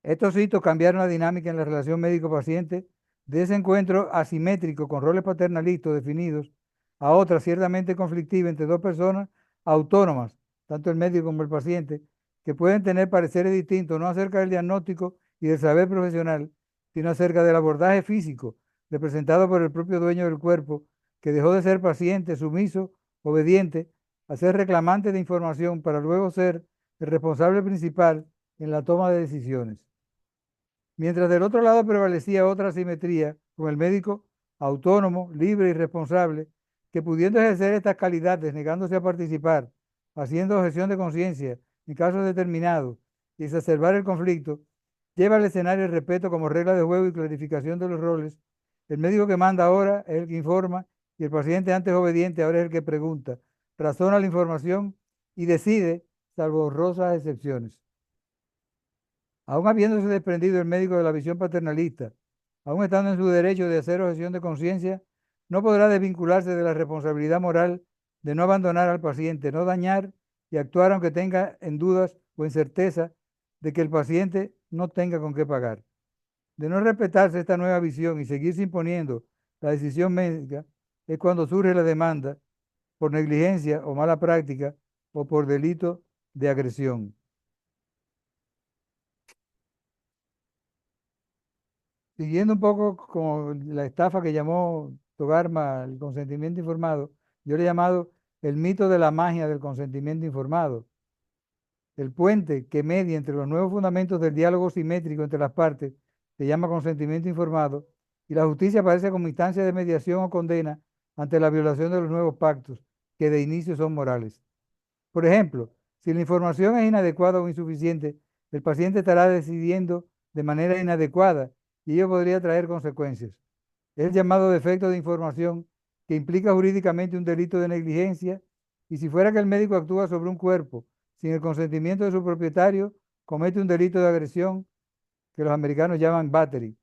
Speaker 4: Estos hitos cambiaron la dinámica en la relación médico-paciente de ese encuentro asimétrico con roles paternalistas definidos a otra ciertamente conflictiva entre dos personas autónomas, tanto el médico como el paciente, que pueden tener pareceres distintos no acerca del diagnóstico y del saber profesional, sino acerca del abordaje físico representado por el propio dueño del cuerpo, que dejó de ser paciente, sumiso, obediente, a ser reclamante de información para luego ser el responsable principal en la toma de decisiones. Mientras del otro lado prevalecía otra asimetría, con el médico autónomo, libre y responsable, que pudiendo ejercer estas calidades, negándose a participar, haciendo objeción de conciencia en casos determinados y exacerbar el conflicto, lleva al escenario el respeto como regla de juego y clarificación de los roles. El médico que manda ahora es el que informa y el paciente antes obediente ahora es el que pregunta, razona la información y decide, salvo honrosas excepciones. Aún habiéndose desprendido el médico de la visión paternalista, aún estando en su derecho de hacer objeción de conciencia, no podrá desvincularse de la responsabilidad moral de no abandonar al paciente, no dañar y actuar aunque tenga en dudas o en certeza de que el paciente no tenga con qué pagar. De no respetarse esta nueva visión y seguirse imponiendo la decisión médica, es cuando surge la demanda por negligencia o mala práctica o por delito de agresión. Siguiendo un poco con la estafa que llamó Togarma el consentimiento informado, yo le he llamado el mito de la magia del consentimiento informado. El puente que media entre los nuevos fundamentos del diálogo simétrico entre las partes se llama consentimiento informado y la justicia aparece como instancia de mediación o condena ante la violación de los nuevos pactos, que de inicio son morales. Por ejemplo, si la información es inadecuada o insuficiente, el paciente estará decidiendo de manera inadecuada y ello podría traer consecuencias. Es el llamado defecto de información que implica jurídicamente un delito de negligencia y si fuera que el médico actúa sobre un cuerpo sin el consentimiento de su propietario, comete un delito de agresión que los americanos llaman battery.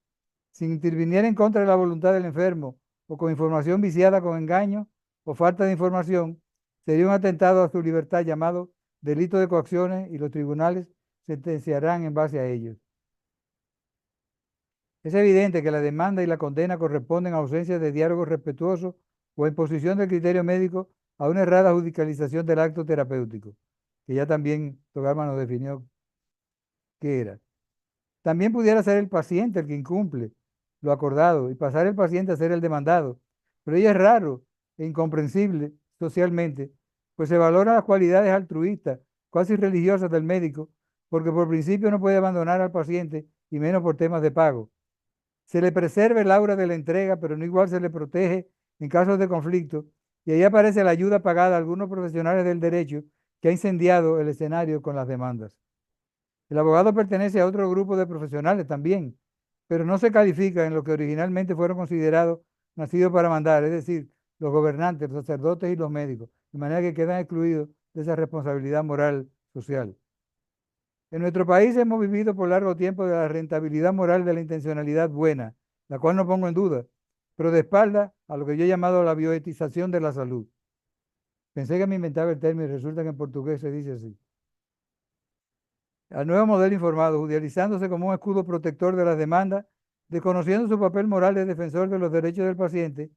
Speaker 4: Si interviniera en contra de la voluntad del enfermo o con información viciada con engaño o falta de información, sería un atentado a su libertad llamado delito de coacciones y los tribunales sentenciarán en base a ellos. Es evidente que la demanda y la condena corresponden a ausencia de diálogo respetuoso o imposición del criterio médico a una errada judicialización del acto terapéutico, que ya también Togarma nos definió qué era. También pudiera ser el paciente el que incumple lo acordado y pasar el paciente a ser el demandado, pero ello es raro e incomprensible socialmente, pues se valoran las cualidades altruistas, casi religiosas del médico, porque por principio no puede abandonar al paciente y menos por temas de pago. Se le preserva el aura de la entrega, pero no igual se le protege en casos de conflicto, y ahí aparece la ayuda pagada a algunos profesionales del derecho que ha incendiado el escenario con las demandas. El abogado pertenece a otro grupo de profesionales también, pero no se califica en lo que originalmente fueron considerados nacidos para mandar, es decir, los gobernantes, los sacerdotes y los médicos, de manera que quedan excluidos de esa responsabilidad moral social. En nuestro país hemos vivido por largo tiempo de la rentabilidad moral de la intencionalidad buena, la cual no pongo en duda, pero de espalda a lo que yo he llamado la bioetización de la salud. Pensé que me inventaba el término y resulta que en portugués se dice así. Al nuevo modelo informado, judicializándose como un escudo protector de las demandas, desconociendo su papel moral de defensor de los derechos del paciente,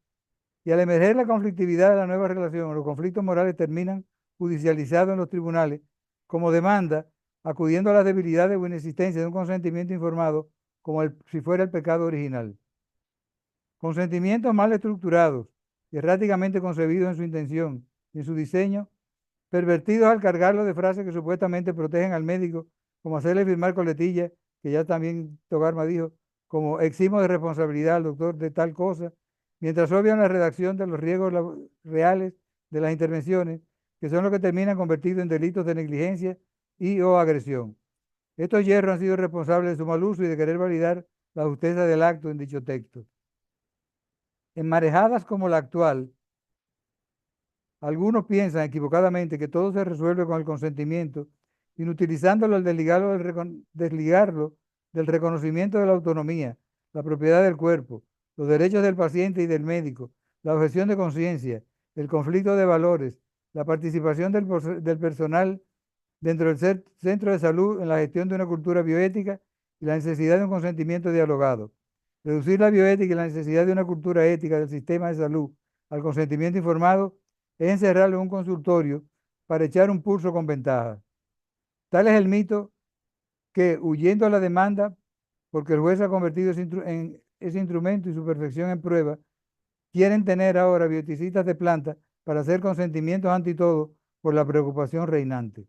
Speaker 4: y al emerger la conflictividad de la nueva relación, los conflictos morales terminan judicializados en los tribunales como demanda, acudiendo a las debilidades o inexistencia de un consentimiento informado como si fuera el pecado original. Consentimientos mal estructurados, erráticamente concebidos en su intención y en su diseño, pervertidos al cargarlo de frases que supuestamente protegen al médico, como hacerle firmar coletillas, que ya también Togarma dijo, como eximo de responsabilidad al doctor de tal cosa, mientras obvian la redacción de los riesgos reales de las intervenciones, que son los que terminan convertidos en delitos de negligencia y o agresión. Estos hierros han sido responsables de su mal uso y de querer validar la justeza del acto en dicho texto. En marejadas como la actual, algunos piensan equivocadamente que todo se resuelve con el consentimiento, inutilizándolo al desligarlo del reconocimiento de la autonomía, la propiedad del cuerpo, los derechos del paciente y del médico, la objeción de conciencia, el conflicto de valores, la participación del personal dentro del centro de salud en la gestión de una cultura bioética y la necesidad de un consentimiento dialogado. Reducir la bioética y la necesidad de una cultura ética del sistema de salud al consentimiento informado es encerrarlo en un consultorio para echar un pulso con ventaja. Tal es el mito que, huyendo a la demanda, porque el juez ha convertido ese instrumento y su perfección en prueba, quieren tener ahora bioeticistas de planta para hacer consentimientos ante todo por la preocupación reinante.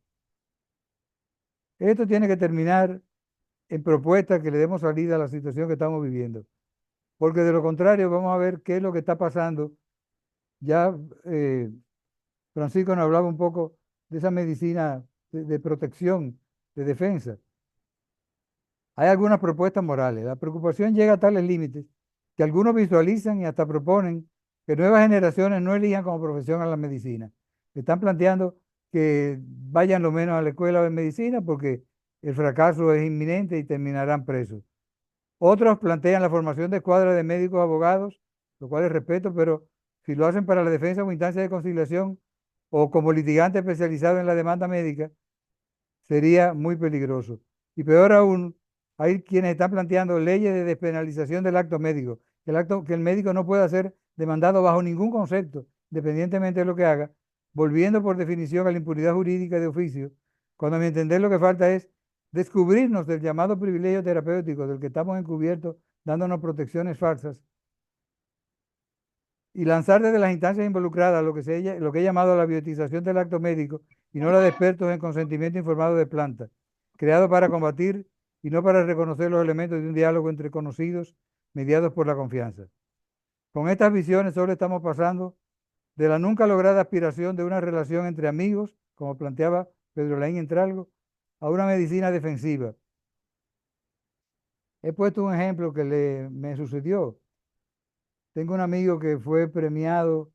Speaker 4: Esto tiene que terminar en propuestas que le demos salida a la situación que estamos viviendo, porque de lo contrario vamos a ver qué es lo que está pasando. Ya Francisco nos hablaba un poco de esa medicina de protección, de defensa. Hay algunas propuestas morales. La preocupación llega a tales límites que algunos visualizan y hasta proponen que nuevas generaciones no elijan como profesión a la medicina. Están planteando que vayan lo menos a la escuela de medicina porque el fracaso es inminente y terminarán presos. Otros plantean la formación de escuadras de médicos abogados, lo cual es respeto, pero si lo hacen para la defensa o instancia de conciliación o como litigante especializado en la demanda médica, sería muy peligroso. Y peor aún, hay quienes están planteando leyes de despenalización del acto médico, que el médico no pueda ser demandado bajo ningún concepto, independientemente de lo que haga, volviendo por definición a la impunidad jurídica de oficio, cuando a mi entender lo que falta es descubrirnos del llamado privilegio terapéutico del que estamos encubiertos, dándonos protecciones falsas, y lanzar desde las instancias involucradas lo que he llamado la bioetización del acto médico y no la de expertos en consentimiento informado de planta, creado para combatir y no para reconocer los elementos de un diálogo entre conocidos mediados por la confianza. Con estas visiones solo estamos pasando de la nunca lograda aspiración de una relación entre amigos, como planteaba Pedro Laín Entralgo, a una medicina defensiva. He puesto un ejemplo que me sucedió. Tengo un amigo que fue premiado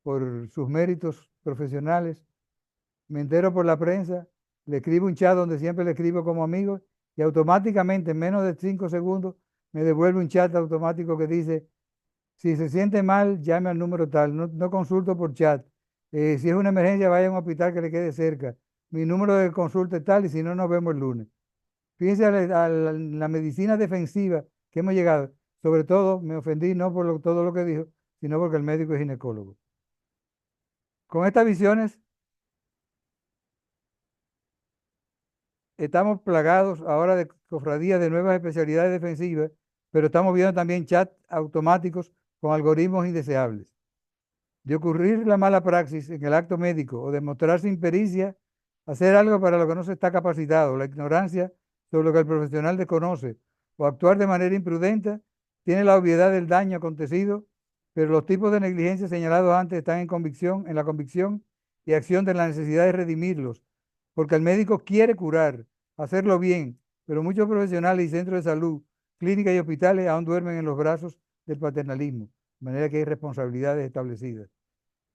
Speaker 4: por sus méritos profesionales. Me entero por la prensa, le escribo un chat donde siempre le escribo como amigo y automáticamente en menos de 5 segundos me devuelve un chat automático que dice, si se siente mal, llame al número tal, no consulto por chat. Si es una emergencia, vaya a un hospital que le quede cerca. Mi número de consulta es tal y si no, nos vemos el lunes. Fíjense a la medicina defensiva que hemos llegado. Sobre todo, me ofendí no por todo lo que dijo, sino porque el médico es ginecólogo. Con estas visiones, estamos plagados ahora de cofradías de nuevas especialidades defensivas, pero estamos viendo también chats automáticos con algoritmos indeseables. De ocurrir la mala praxis en el acto médico o de mostrarse impericia, hacer algo para lo que no se está capacitado, la ignorancia sobre lo que el profesional desconoce o actuar de manera imprudente, tiene la obviedad del daño acontecido, pero los tipos de negligencia señalados antes están en la convicción y acción de la necesidad de redimirlos, porque el médico quiere curar, hacerlo bien, pero muchos profesionales y centros de salud, clínicas y hospitales aún duermen en los brazos del paternalismo, de manera que hay responsabilidades establecidas.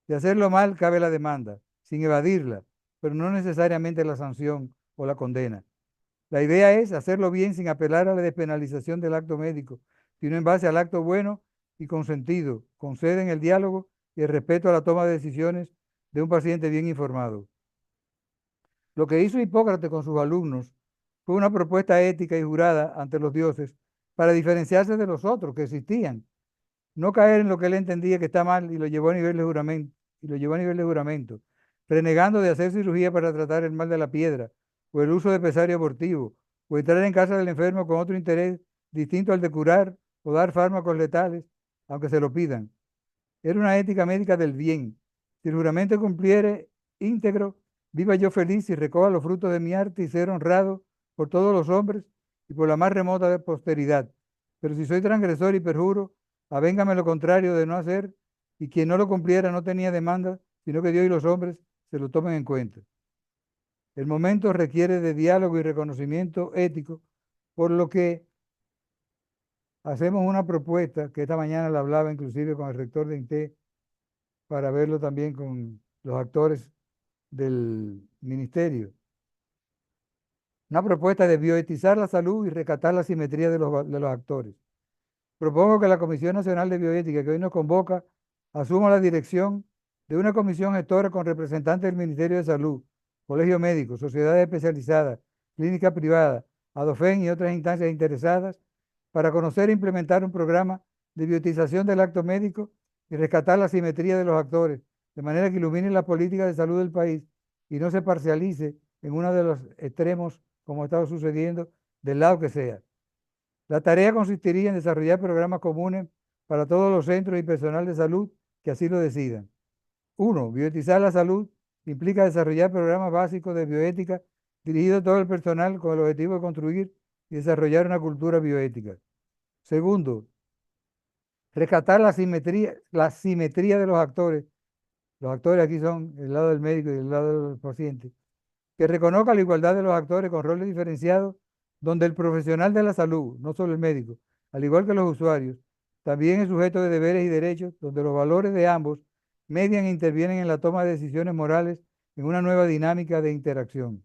Speaker 4: De hacerlo mal cabe la demanda, sin evadirla, pero no necesariamente la sanción o la condena. La idea es hacerlo bien sin apelar a la despenalización del acto médico, sino en base al acto bueno y consentido, con sede en el diálogo y el respeto a la toma de decisiones de un paciente bien informado. Lo que hizo Hipócrates con sus alumnos fue una propuesta ética y jurada ante los dioses para diferenciarse de los otros que existían, no caer en lo que él entendía que está mal y lo llevó a nivel de juramento, renegando de hacer cirugía para tratar el mal de la piedra, o el uso de pesario abortivo, o entrar en casa del enfermo con otro interés distinto al de curar o dar fármacos letales, aunque se lo pidan. Era una ética médica del bien. Si el juramento cumpliere íntegro, viva yo feliz y recoja los frutos de mi arte y ser honrado por todos los hombres y por la más remota posteridad. Pero si soy transgresor y perjuro, avéngame lo contrario de no hacer, y quien no lo cumpliera no tenía demanda, sino que Dios y los hombres se lo tomen en cuenta. El momento requiere de diálogo y reconocimiento ético, por lo que hacemos una propuesta, que esta mañana la hablaba inclusive con el rector de INTE, para verlo también con los actores del ministerio. Una propuesta de bioetizar la salud y rescatar la simetría de los actores. Propongo que la Comisión Nacional de Bioética, que hoy nos convoca, asuma la dirección de una comisión gestora con representantes del Ministerio de Salud, Colegio Médico, sociedades especializadas, clínica privada, ADOFEN y otras instancias interesadas para conocer e implementar un programa de biotización del acto médico y rescatar la simetría de los actores, de manera que ilumine la política de salud del país y no se parcialice en uno de los extremos, como ha estado sucediendo, del lado que sea. La tarea consistiría en desarrollar programas comunes para todos los centros y personal de salud que así lo decidan. 1. Biotizar la salud implica desarrollar programas básicos de bioética dirigidos a todo el personal con el objetivo de construir y desarrollar una cultura bioética. Segundo, rescatar la simetría de los actores. Los actores aquí son el lado del médico y el lado del paciente. Que reconozca la igualdad de los actores con roles diferenciados, donde el profesional de la salud, no solo el médico, al igual que los usuarios, también es sujeto de deberes y derechos, donde los valores de ambos median e intervienen en la toma de decisiones morales en una nueva dinámica de interacción.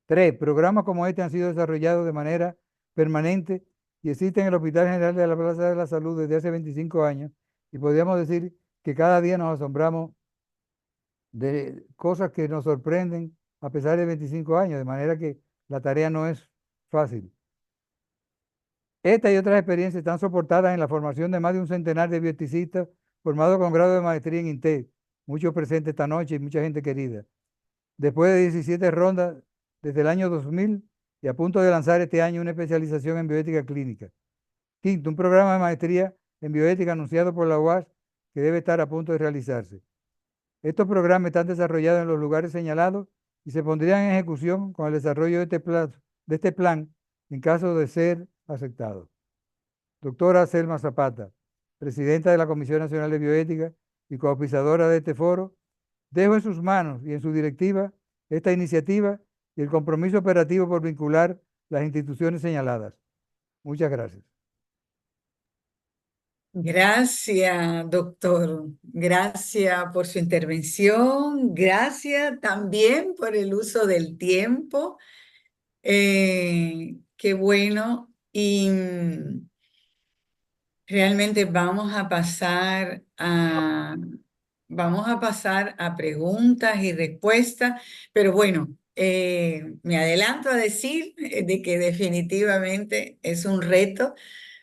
Speaker 4: 3. Programas como este han sido desarrollados de manera permanente y existen en el Hospital General de la Plaza de la Salud desde hace 25 años y podríamos decir que cada día nos asombramos de cosas que nos sorprenden a pesar de 25 años, de manera que la tarea no es fácil. Esta y otras experiencias están soportadas en la formación de más de un centenar de bioticistas formados con grado de maestría en INTEC, muchos presentes esta noche y mucha gente querida. Después de 17 rondas desde el año 2000 y a punto de lanzar este año una especialización en bioética clínica. Quinto, un programa de maestría en bioética anunciado por la UAS que debe estar a punto de realizarse. Estos programas están desarrollados en los lugares señalados y se pondrían en ejecución con el desarrollo de este plan en caso de ser aceptado. Doctora Selma Zapata, presidenta de la Comisión Nacional de Bioética y coauspiciadora de este foro, dejo en sus manos y en su directiva esta iniciativa y el compromiso operativo por vincular las instituciones señaladas. Muchas gracias.
Speaker 1: Gracias, doctor. Gracias por su intervención. Gracias también por el uso del tiempo. Qué bueno. Y realmente vamos a pasar a preguntas y respuestas, pero bueno, me adelanto a decir de que definitivamente es un reto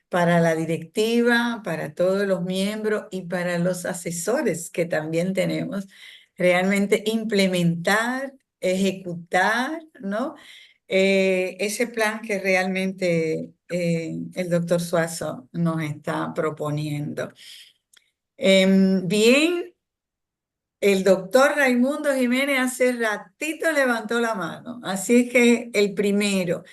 Speaker 1: para la directiva, para todos los miembros y para los asesores que también tenemos, realmente implementar, ejecutar, ¿no? Ese plan que realmente el doctor Suazo nos está proponiendo. Bien, el doctor Raimundo Jiménez hace ratito levantó la mano, así es que el primero.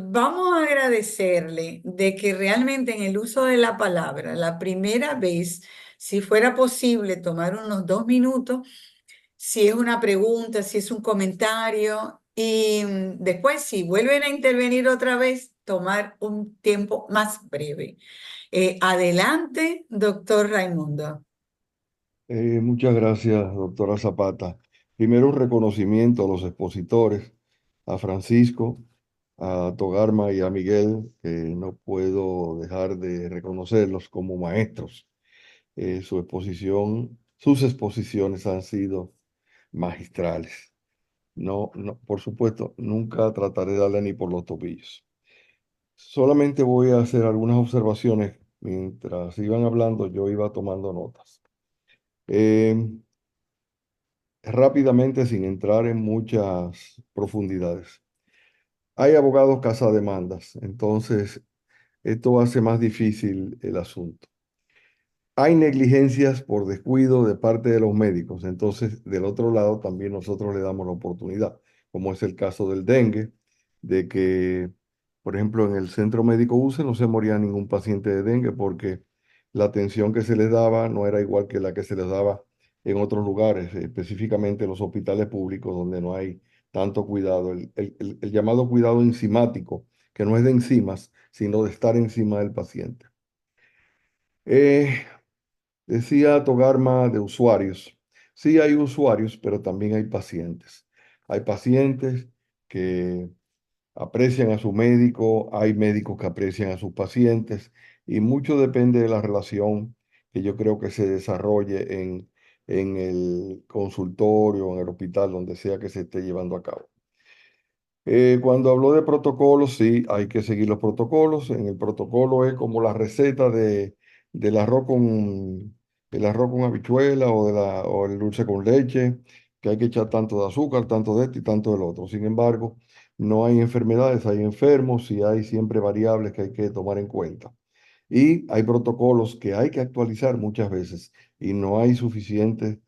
Speaker 1: Vamos a agradecerle de que realmente en el uso de la palabra, la primera vez, si fuera posible tomar unos 2 minutos, si es una pregunta, si es un comentario, y después, si vuelven a intervenir otra vez, tomar un tiempo más breve. Adelante, doctor Raimundo.
Speaker 5: Muchas gracias, doctora Zapata. Primero, un reconocimiento a los expositores, a Francisco, a Togarma y a Miguel, que no puedo dejar de reconocerlos como maestros. Sus exposiciones han sido magistrales. No, por supuesto, nunca trataré de darle ni por los tobillos. Solamente voy a hacer algunas observaciones. Mientras iban hablando, yo iba tomando notas. Rápidamente, sin entrar en muchas profundidades. Hay abogados cazademandas, entonces esto hace más difícil el asunto. Hay negligencias por descuido de parte de los médicos, entonces del otro lado también nosotros le damos la oportunidad, como es el caso del dengue, de que, por ejemplo, en el centro médico UCE no se moría ningún paciente de dengue porque la atención que se les daba no era igual que la que se les daba en otros lugares, específicamente en los hospitales públicos donde no hay tanto cuidado, el llamado cuidado enzimático, que no es de enzimas, sino de estar encima del paciente. Decía Togarma de usuarios. Sí hay usuarios, pero también hay pacientes. Hay pacientes que aprecian a su médico, hay médicos que aprecian a sus pacientes y mucho depende de la relación que yo creo que se desarrolle en el consultorio, en el hospital, donde sea que se esté llevando a cabo. Cuando habló de protocolos, sí, hay que seguir los protocolos. En el protocolo es como la receta del arroz con habichuela o el dulce con leche, que hay que echar tanto de azúcar, tanto de esto y tanto del otro. Sin embargo, no hay enfermedades, hay enfermos y hay siempre variables que hay que tomar en cuenta. Y hay protocolos que hay que actualizar muchas veces y no hay suficiente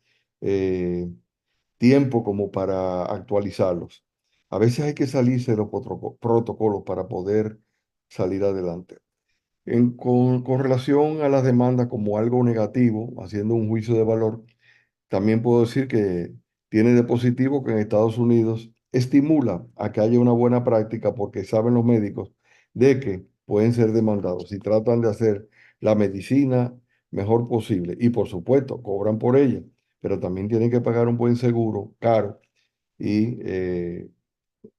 Speaker 5: tiempo como para actualizarlos. A veces hay que salirse de los protocolos para poder salir adelante. Con relación a las demandas como algo negativo, haciendo un juicio de valor, también puedo decir que tiene de positivo que en Estados Unidos estimula a que haya una buena práctica porque saben los médicos de que pueden ser demandados y tratan de hacer la medicina mejor posible. Y por supuesto, cobran por ella, pero también tienen que pagar un buen seguro caro y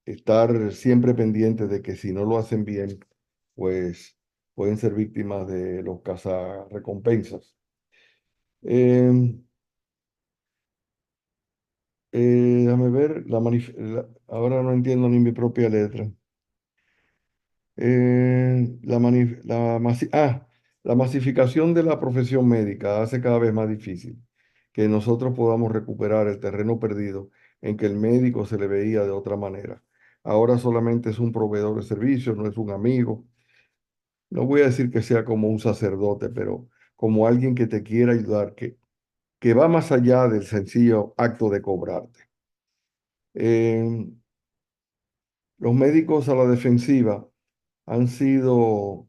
Speaker 5: estar siempre pendientes de que si no lo hacen bien, pues pueden ser víctimas de los cazarrecompensas. Em, Déjame ver, ahora no entiendo ni mi propia letra. La masificación de la profesión médica hace cada vez más difícil que nosotros podamos recuperar el terreno perdido en que el médico se le veía de otra manera. Ahora solamente es un proveedor de servicios, no es un amigo. No voy a decir que sea como un sacerdote, pero como alguien que te quiera ayudar, que va más allá del sencillo acto de cobrarte. Eh, Los médicos a la defensiva han sido,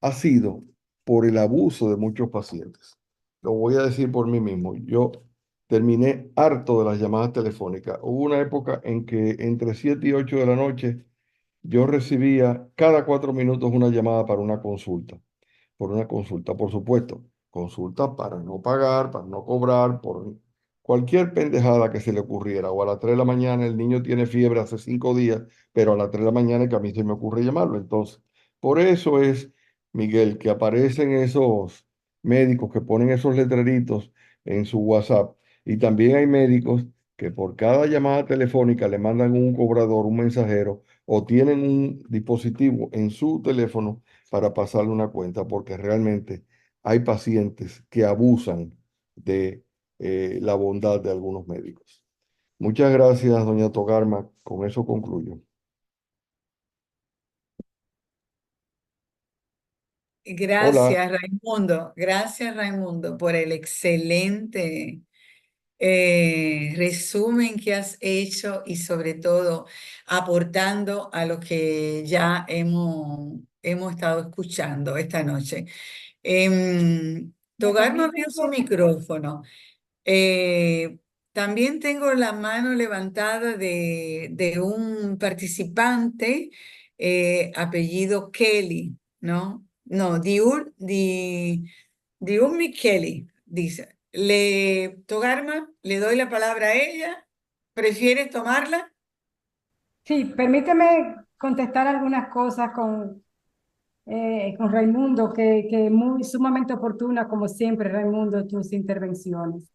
Speaker 5: ha sido por el abuso de muchos pacientes. Lo voy a decir por mí mismo. Yo terminé harto de las llamadas telefónicas. Hubo una época en que entre 7 y 8 de la noche yo recibía cada 4 minutos una llamada para una consulta. Por una consulta, por supuesto. Consulta para no pagar, para no cobrar, por cualquier pendejada que se le ocurriera. O a las 3 de la mañana el niño tiene fiebre hace 5 días, pero a las 3 de la mañana que a mí se me ocurre llamarlo. Entonces, por eso es, Miguel, que aparecen esos médicos que ponen esos letreritos en su WhatsApp. Y también hay médicos que por cada llamada telefónica le mandan un cobrador, un mensajero, o tienen un dispositivo en su teléfono para pasarle una cuenta, porque realmente hay pacientes que abusan de la bondad de algunos médicos. Muchas gracias, doña Togarma. Con eso concluyo. Hola.
Speaker 1: Gracias Raimundo por el excelente resumen que has hecho y sobre todo aportando a lo que ya hemos estado escuchando esta noche. Togar no abrió su micrófono. Eh, También tengo la mano levantada de un participante, apellido Kelly, ¿no? No, Diurmi Kelly, dice. Togarma, le doy la palabra a ella. ¿Prefieres tomarla?
Speaker 3: Sí, permíteme contestar algunas cosas con Raimundo, que muy sumamente oportuna, como siempre, Raimundo, tus intervenciones.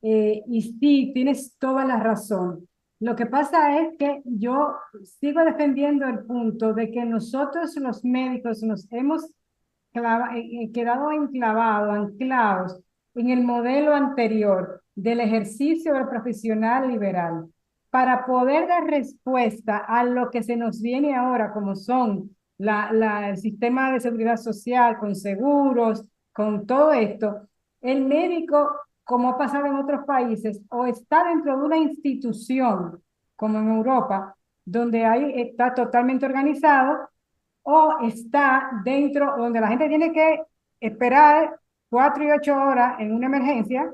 Speaker 3: Y sí, tienes toda la razón. Lo que pasa es que yo sigo defendiendo el punto de que nosotros los médicos nos hemos quedado enclavados, anclados en el modelo anterior del ejercicio del profesional liberal para poder dar respuesta a lo que se nos viene ahora, como son el sistema de seguridad social, con seguros, con todo esto. El médico, como ha pasado en otros países, o está dentro de una institución, como en Europa, donde ahí está totalmente organizado, o está dentro donde la gente tiene que esperar 4 y 8 horas en una emergencia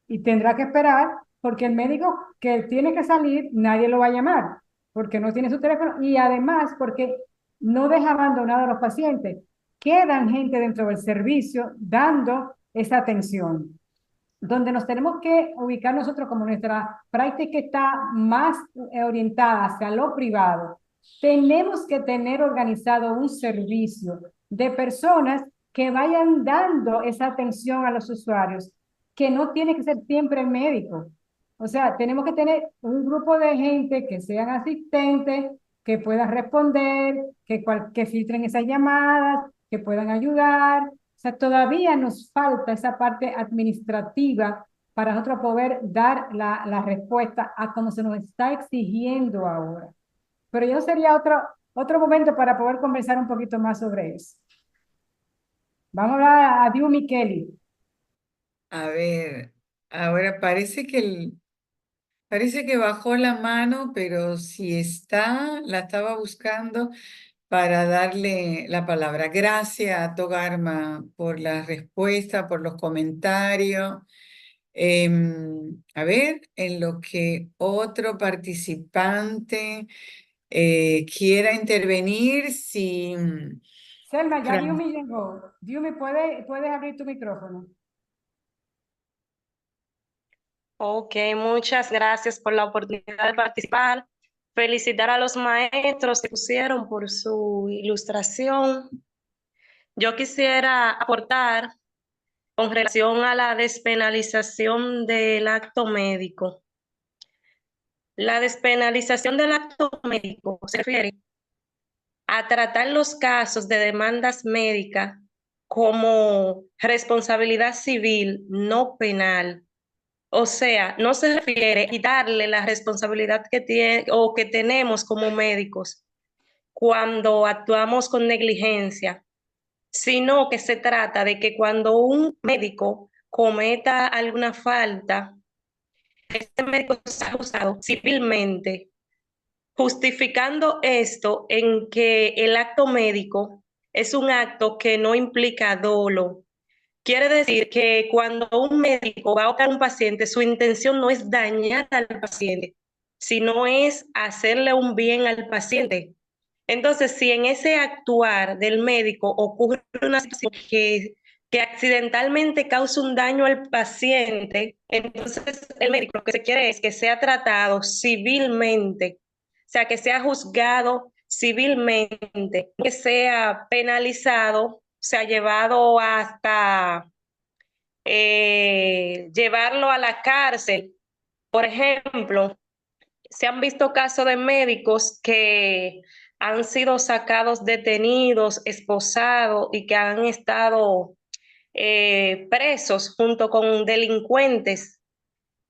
Speaker 3: y tendrá que esperar porque el médico que tiene que salir, nadie lo va a llamar porque no tiene su teléfono y además porque no deja abandonado a los pacientes. Quedan gente dentro del servicio dando esa atención. Donde nos tenemos que ubicar nosotros como nuestra práctica está más orientada hacia lo privado, tenemos que tener organizado un servicio de personas que vayan dando esa atención a los usuarios, que no tiene que ser siempre el médico. O sea, tenemos que tener un grupo de gente que sean asistentes, que puedan responder, que filtren esas llamadas, que puedan ayudar. O sea, todavía nos falta esa parte administrativa para nosotros poder dar la respuesta a como se nos está exigiendo ahora. Pero yo sería otro momento para poder conversar un poquito más sobre eso. Vamos a hablar a Diumi Kelly.
Speaker 1: A ver, ahora parece que bajó la mano, pero si está, la estaba buscando para darle la palabra. Gracias, Togarma, por la respuesta, por los comentarios. A ver, en lo que otro participante quiera intervenir, si
Speaker 3: Selma, ya
Speaker 1: Fran-
Speaker 3: Diumi llegó. Diumi, ¿puedes abrir tu micrófono?
Speaker 6: Ok, muchas gracias por la oportunidad de participar. Felicitar a los maestros que pusieron por su ilustración. Yo quisiera aportar con relación a la despenalización del acto médico. La despenalización del acto médico se refiere a tratar los casos de demandas médicas como responsabilidad civil, no penal. O sea, no se refiere a quitarle la responsabilidad que tiene o que tenemos como médicos cuando actuamos con negligencia, sino que se trata de que cuando un médico cometa alguna falta, este médico sea juzgado civilmente, justificando esto en que el acto médico es un acto que no implica dolo. Quiere decir que cuando un médico va a operar a un paciente, su intención no es dañar al paciente, sino es hacerle un bien al paciente. Entonces, si en ese actuar del médico ocurre una situación que accidentalmente causa un daño al paciente, entonces el médico lo que se quiere es que sea tratado civilmente, o sea, que sea juzgado civilmente, que sea penalizado, o sea, llevado hasta llevarlo a la cárcel. Por ejemplo, se han visto casos de médicos que han sido sacados detenidos, esposados y que han estado presos junto con delincuentes.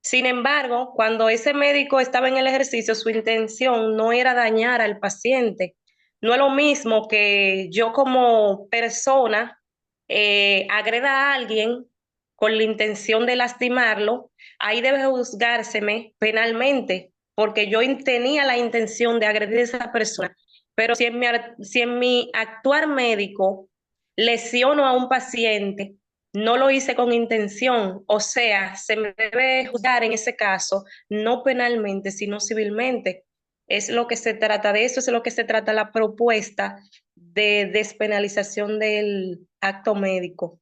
Speaker 6: Sin embargo, cuando ese médico estaba en el ejercicio, su intención no era dañar al paciente. No es lo mismo que yo como persona agreda a alguien con la intención de lastimarlo, ahí debe juzgárseme penalmente, porque yo tenía la intención de agredir a esa persona. Pero si en mi actuar médico lesiono a un paciente, no lo hice con intención, o sea, se me debe juzgar en ese caso, no penalmente, sino civilmente. Es lo que se trata de eso, es lo que se trata la propuesta de despenalización del acto médico.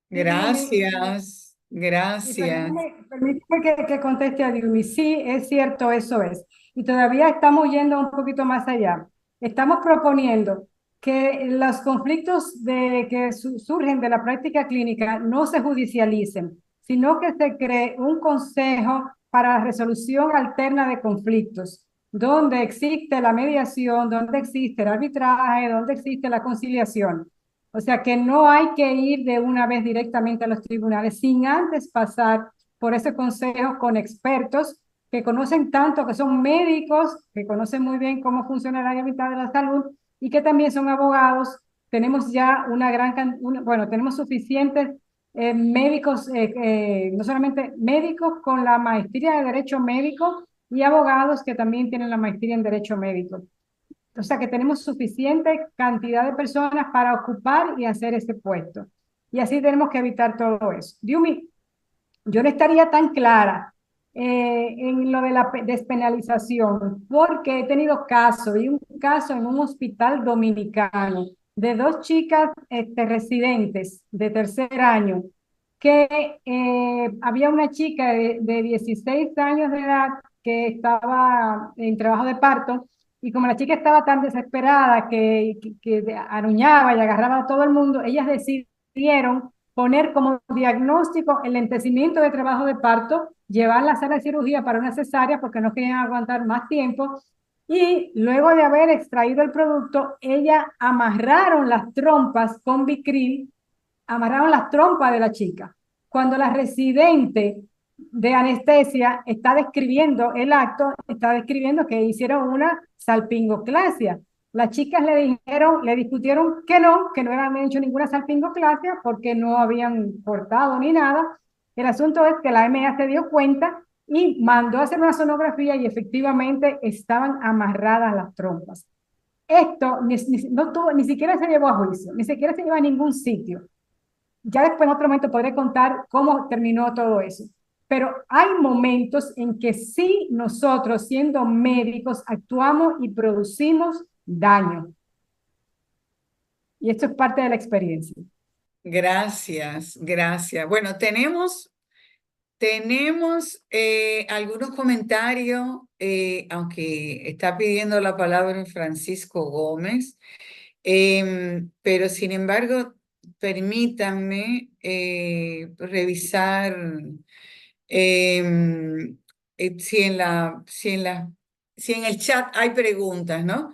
Speaker 3: Diumi,
Speaker 1: gracias,
Speaker 3: y
Speaker 1: gracias.
Speaker 3: permíteme que conteste a Diumi. Sí, es cierto, eso es. Y todavía estamos yendo un poquito más allá. Estamos proponiendo que los conflictos que surgen de la práctica clínica no se judicialicen, sino que se cree un consejo para la resolución alterna de conflictos, donde existe la mediación, donde existe el arbitraje, donde existe la conciliación. O sea que no hay que ir de una vez directamente a los tribunales sin antes pasar por ese consejo con expertos que conocen tanto, que son médicos, que conocen muy bien cómo funciona el área vital de la salud y que también son abogados. Tenemos ya bueno, tenemos suficientes médicos, no solamente médicos con la maestría de Derecho Médico y abogados que también tienen la maestría en Derecho Médico. O sea que tenemos suficiente cantidad de personas para ocupar y hacer ese puesto. Y así tenemos que evitar todo eso. Diumi, yo no estaría tan clara en lo de la despenalización, porque he tenido casos, y un caso en un hospital dominicano de dos chicas residentes de tercer año, que había una chica de 16 años de edad que estaba en trabajo de parto, y como la chica estaba tan desesperada que aruñaba y agarraba a todo el mundo, ellas decidieron poner como diagnóstico el lentecimiento de trabajo de parto, llevarla a la sala de cirugía para una cesárea porque no querían aguantar más tiempo Y luego de haber extraído el producto, ella amarraron las trompas con Vicryl, amarraron las trompas de la chica. Cuando la residente de anestesia está describiendo el acto, está describiendo que hicieron una salpingoclasia. Las chicas le dijeron, le discutieron que no habían hecho ninguna salpingoclasia porque no habían cortado ni nada. El asunto es que la MA se dio cuenta y mandó a hacer una sonografía y efectivamente estaban amarradas las trompas. Esto ni siquiera se llevó a juicio, ni siquiera se llevó a ningún sitio. Ya después en otro momento podré contar cómo terminó todo eso. Pero hay momentos en que sí nosotros, siendo médicos, actuamos y producimos daño. Y esto es parte de la experiencia.
Speaker 1: Gracias, gracias. Bueno, tenemos algunos comentarios, aunque está pidiendo la palabra Francisco Gómez, pero sin embargo, permítanme revisar si en el chat hay preguntas, ¿no?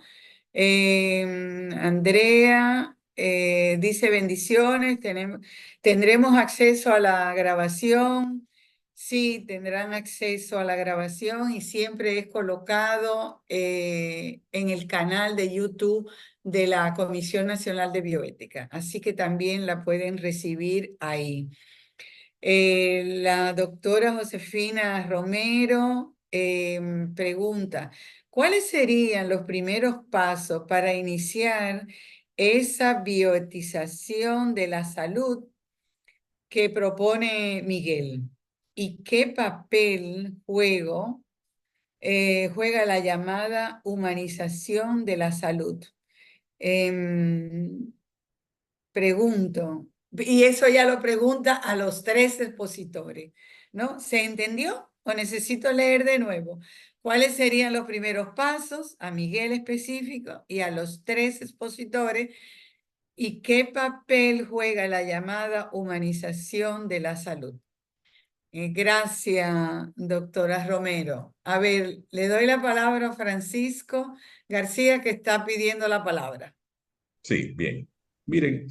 Speaker 1: Andrea dice bendiciones, tendremos acceso a la grabación. Sí, tendrán acceso a la grabación y siempre es colocado en el canal de YouTube de la Comisión Nacional de Bioética, así que también la pueden recibir ahí. La doctora Josefina Romero pregunta, ¿cuáles serían los primeros pasos para iniciar esa bioetización de la salud que propone Miguel? ¿Y qué papel juega la llamada humanización de la salud? Pregunto, y eso ya lo pregunta a los 3 expositores, ¿no? ¿Se entendió o necesito leer de nuevo? ¿Cuáles serían los primeros pasos a Miguel específico y a los 3 expositores? ¿Y qué papel juega la llamada humanización de la salud? Gracias, doctora Romero. A ver, le doy la palabra a Francisco García, que está pidiendo la palabra.
Speaker 2: Sí, bien. Miren,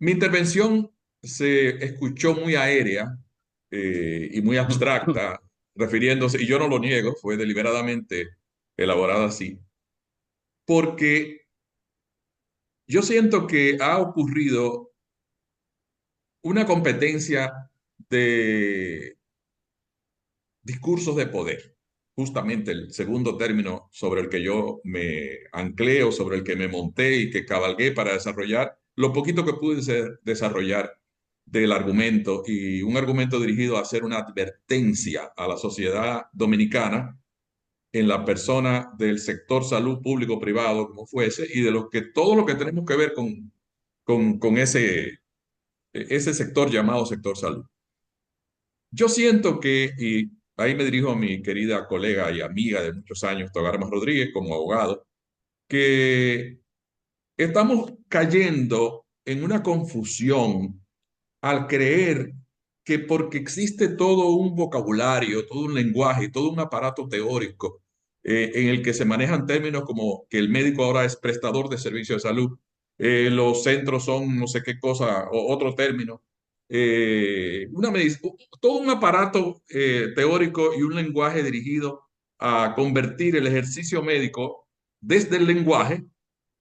Speaker 2: mi intervención se escuchó muy aérea y muy abstracta, refiriéndose, y yo no lo niego, fue deliberadamente elaborada así, porque yo siento que ha ocurrido una competencia de discursos de poder, justamente el segundo término sobre el que yo me anclé o sobre el que me monté y que cabalgué para desarrollar lo poquito que pude desarrollar del argumento, y un argumento dirigido a hacer una advertencia a la sociedad dominicana en la persona del sector salud público-privado, como fuese, y de todo lo que tenemos que ver con ese sector llamado sector salud. Yo siento que, y ahí me dirijo a mi querida colega y amiga de muchos años, Togarma Rodríguez, como abogado, que estamos cayendo en una confusión al creer que porque existe todo un vocabulario, todo un lenguaje, todo un aparato teórico en el que se manejan términos como que el médico ahora es prestador de servicios de salud, los centros son no sé qué cosa, o otro término, todo un aparato teórico y un lenguaje dirigido a convertir el ejercicio médico desde el lenguaje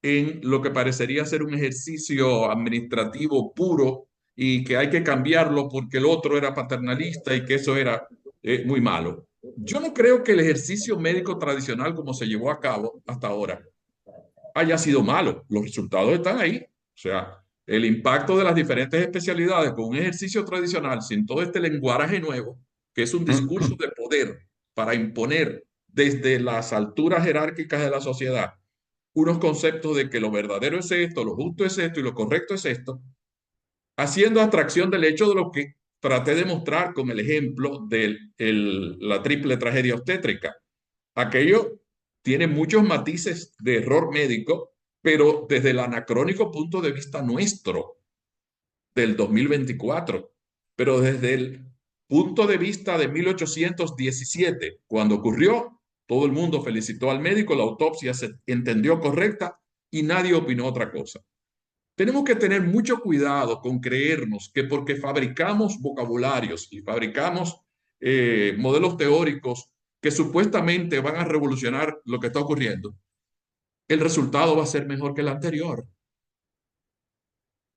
Speaker 2: en lo que parecería ser un ejercicio administrativo puro y que hay que cambiarlo porque el otro era paternalista y que eso era muy malo. Yo no creo que el ejercicio médico tradicional como se llevó a cabo hasta ahora haya sido malo. Los resultados están ahí. O sea, el impacto de las diferentes especialidades con un ejercicio tradicional sin todo este lenguaje nuevo, que es un discurso de poder para imponer desde las alturas jerárquicas de la sociedad unos conceptos de que lo verdadero es esto, lo justo es esto y lo correcto es esto, haciendo abstracción del hecho de lo que traté de mostrar con el ejemplo de la triple tragedia obstétrica. Aquello tiene muchos matices de error médico, pero desde el anacrónico punto de vista nuestro del 2024, pero desde el punto de vista de 1817, cuando ocurrió, todo el mundo felicitó al médico, la autopsia se entendió correcta y nadie opinó otra cosa. Tenemos que tener mucho cuidado con creernos que porque fabricamos vocabularios y fabricamos modelos teóricos que supuestamente van a revolucionar lo que está ocurriendo, el resultado va a ser mejor que el anterior.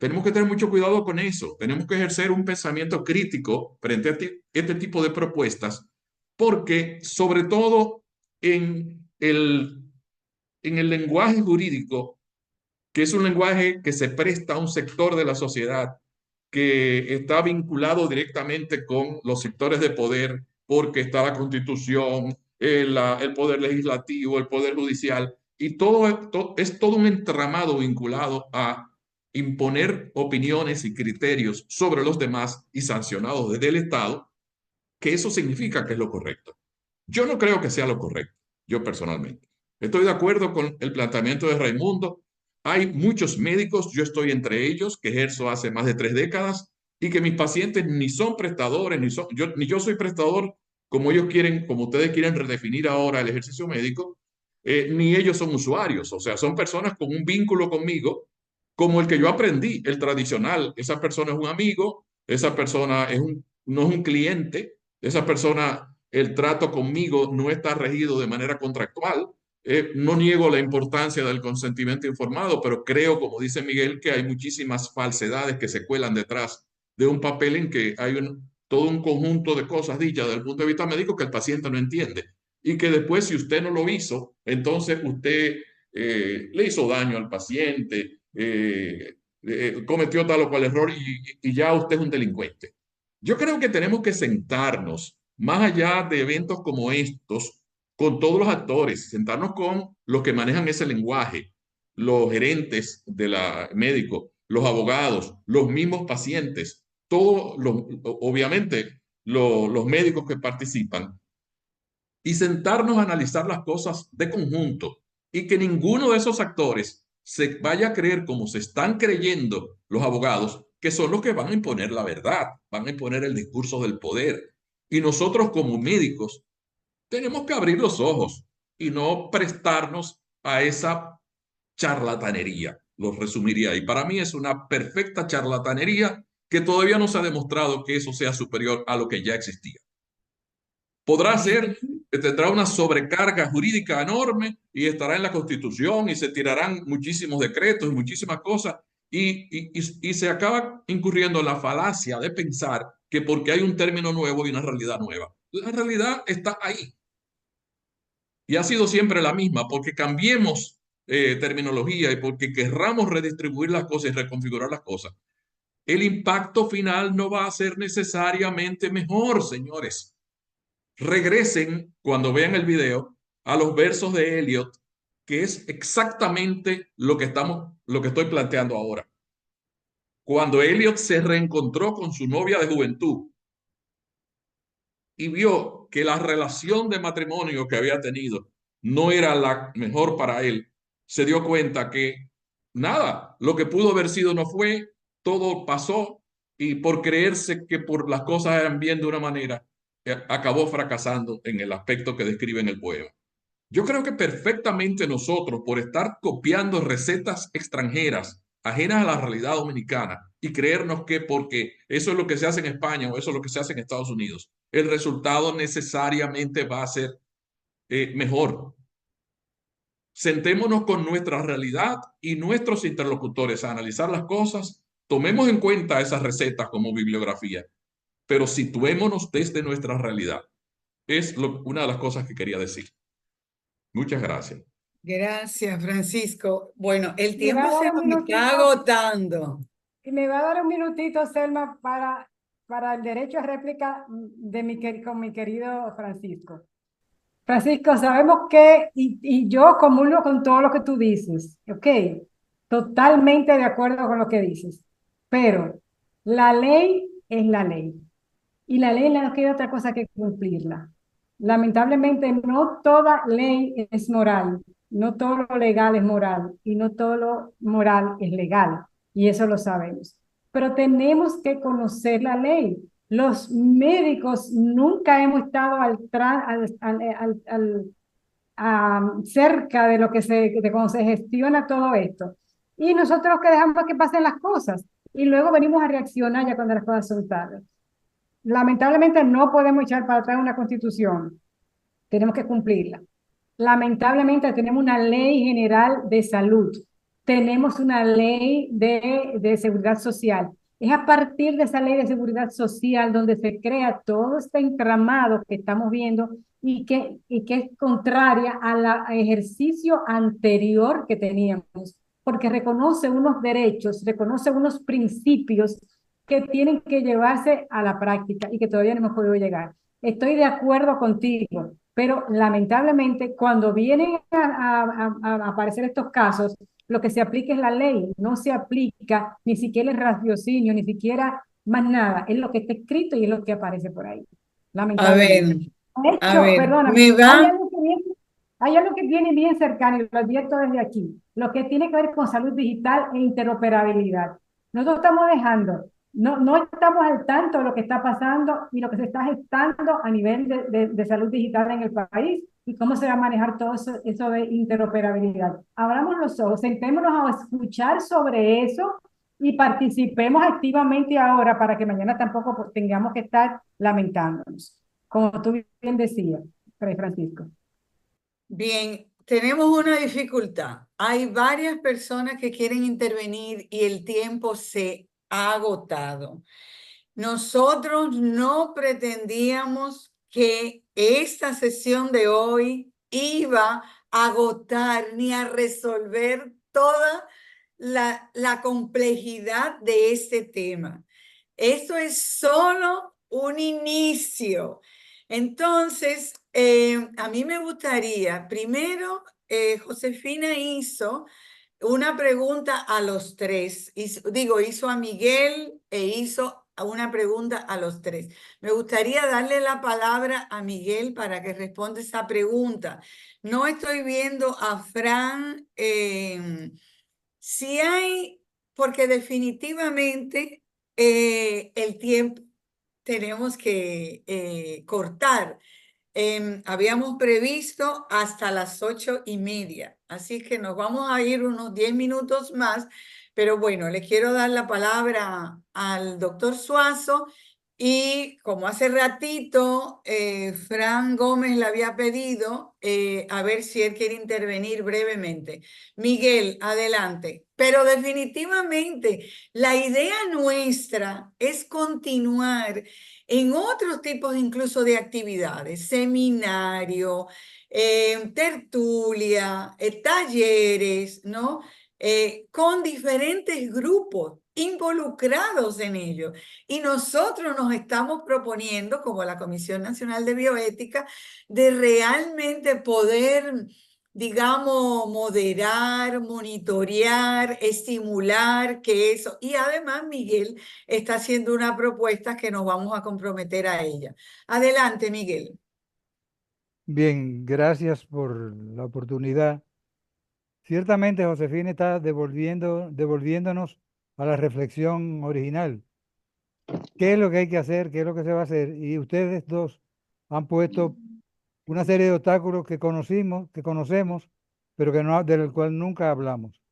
Speaker 2: Tenemos que tener mucho cuidado con eso. Tenemos que ejercer un pensamiento crítico frente a este tipo de propuestas, porque sobre todo en el lenguaje jurídico, que es un lenguaje que se presta a un sector de la sociedad que está vinculado directamente con los sectores de poder, porque está la Constitución, el poder legislativo, el poder judicial, y es todo un entramado vinculado a imponer opiniones y criterios sobre los demás y sancionados desde el Estado, que eso significa que es lo correcto. Yo no creo que sea lo correcto, yo personalmente. Estoy de acuerdo con el planteamiento de Raimundo. Hay muchos médicos, yo estoy entre ellos, que ejerzo hace más de 3 décadas y que mis pacientes ni son prestadores, ni yo soy prestador como ellos quieren, como ustedes quieren redefinir ahora el ejercicio médico, ni ellos son usuarios, o sea, son personas con un vínculo conmigo como el que yo aprendí, el tradicional. Esa persona es un amigo, esa persona no es un cliente, esa persona, el trato conmigo no está regido de manera contractual. No niego la importancia del consentimiento informado, pero creo, como dice Miguel, que hay muchísimas falsedades que se cuelan detrás de un papel en que hay todo un conjunto de cosas dichas desde el punto de vista médico que el paciente no entiende. Y que después, si usted no lo hizo, entonces usted le hizo daño al paciente, cometió tal o cual error y ya usted es un delincuente. Yo creo que tenemos que sentarnos, más allá de eventos como estos, con todos los actores, sentarnos con los que manejan ese lenguaje, los gerentes de la médico, los abogados, los mismos pacientes, todos obviamente los médicos que participan, y sentarnos a analizar las cosas de conjunto y que ninguno de esos actores se vaya a creer como se están creyendo los abogados, que son los que van a imponer la verdad, van a imponer el discurso del poder. Y nosotros como médicos tenemos que abrir los ojos y no prestarnos a esa charlatanería. Lo resumiría. Y para mí es una perfecta charlatanería que todavía no se ha demostrado que eso sea superior a lo que ya existía. Podrá ser, tendrá una sobrecarga jurídica enorme y estará en la Constitución y se tirarán muchísimos decretos y muchísimas cosas y se acaba incurriendo en la falacia de pensar que porque hay un término nuevo y una realidad nueva. La realidad está ahí y ha sido siempre la misma, porque cambiemos terminología y porque querramos redistribuir las cosas y reconfigurar las cosas. El impacto final no va a ser necesariamente mejor, señores. Regresen cuando vean el video a los versos de Eliot, que es exactamente lo que estoy planteando ahora. Cuando Eliot se reencontró con su novia de juventud y vio que la relación de matrimonio que había tenido no era la mejor para él, se dio cuenta que nada, lo que pudo haber sido no fue, todo pasó y por creerse que por las cosas eran bien de una manera, acabó fracasando en el aspecto que describe en el poema. Yo creo que perfectamente nosotros, por estar copiando recetas extranjeras ajenas a la realidad dominicana y creernos que porque eso es lo que se hace en España o eso es lo que se hace en Estados Unidos, el resultado necesariamente va a ser mejor. Sentémonos con nuestra realidad y nuestros interlocutores a analizar las cosas, tomemos en cuenta esas recetas como bibliografía, pero situémonos desde nuestra realidad. Es una de las cosas que quería decir. Muchas gracias.
Speaker 1: Gracias, Francisco. Bueno, el
Speaker 3: Me va
Speaker 1: tiempo
Speaker 3: a
Speaker 1: se
Speaker 3: dar un
Speaker 1: nos está
Speaker 3: minutito.
Speaker 1: agotando.
Speaker 3: Y me va a dar un minutito, Selma, para el derecho a réplica con mi querido Francisco. Francisco, sabemos que, y yo comulgo con todo lo que tú dices, ¿ok? Totalmente de acuerdo con lo que dices, pero la ley es la ley y la ley no queda otra cosa que cumplirla. Lamentablemente no toda ley es moral, no todo lo legal es moral y no todo lo moral es legal y eso lo sabemos. Pero tenemos que conocer la ley. Los médicos nunca hemos estado cerca de lo que de cómo se gestiona todo esto. Y nosotros que dejamos que pasen las cosas y luego venimos a reaccionar ya cuando las cosas son tarde. Lamentablemente no podemos echar para atrás una constitución, tenemos que cumplirla. Lamentablemente tenemos una ley general de salud, tenemos una ley de seguridad social. Es a partir de esa ley de seguridad social donde se crea todo este entramado que estamos viendo y que es contraria al ejercicio anterior que teníamos, porque reconoce unos derechos, reconoce unos principios que tienen que llevarse a la práctica y que todavía no hemos podido llegar. Estoy de acuerdo contigo, pero lamentablemente cuando vienen a aparecer estos casos, lo que se aplica es la ley, no se aplica ni siquiera el raciocinio, ni siquiera más nada, es lo que está escrito y es lo que aparece por ahí,
Speaker 1: A ver,
Speaker 3: lamentablemente. De
Speaker 1: a
Speaker 3: hecho,
Speaker 1: ver,
Speaker 3: perdóname,
Speaker 1: me va.
Speaker 3: hay algo que viene bien cercano y lo advierto desde aquí, lo que tiene que ver con salud digital e interoperabilidad. Nosotros estamos dejando, no estamos al tanto de lo que está pasando y lo que se está gestando a nivel de salud digital en el país y cómo se va a manejar todo eso de interoperabilidad. Abramos los ojos, sentémonos a escuchar sobre eso y participemos activamente ahora para que mañana tampoco tengamos que estar lamentándonos. Como tú bien decías, Fray Francisco.
Speaker 1: Bien, tenemos una dificultad. Hay varias personas que quieren intervenir y el tiempo se ha agotado. Nosotros no pretendíamos que esta sesión de hoy iba a agotar ni a resolver toda la complejidad de este tema. Esto es solo un inicio. Entonces, a mí me gustaría, primero, Josefina hizo una pregunta a los tres. Hizo a Miguel e hizo una pregunta a los tres. Me gustaría darle la palabra a Miguel para que responda esa pregunta. No estoy viendo a Fran. Si hay, porque definitivamente el tiempo tenemos que cortar. Habíamos previsto hasta las 8:30, así que nos vamos a ir unos 10 minutos más, pero bueno, le quiero dar la palabra al doctor Suazo y como hace ratito Fran Gómez le había pedido, a ver si él quiere intervenir brevemente. Miguel, adelante. Pero definitivamente la idea nuestra es continuar en otros tipos incluso de actividades, seminario, tertulia, talleres, ¿no? Con diferentes grupos involucrados en ello. Y nosotros nos estamos proponiendo, como la Comisión Nacional de Bioética, de realmente poder, digamos, moderar, monitorear, estimular que eso. Y además, Miguel está haciendo una propuesta que nos vamos a comprometer a ella. Adelante, Miguel.
Speaker 4: Bien, gracias por la oportunidad. Ciertamente, Josefina está devolviéndonos a la reflexión original. ¿Qué es lo que hay que hacer? ¿Qué es lo que se va a hacer? Y ustedes dos han puesto una serie de obstáculos que conocemos, pero que no, del cual nunca hablamos.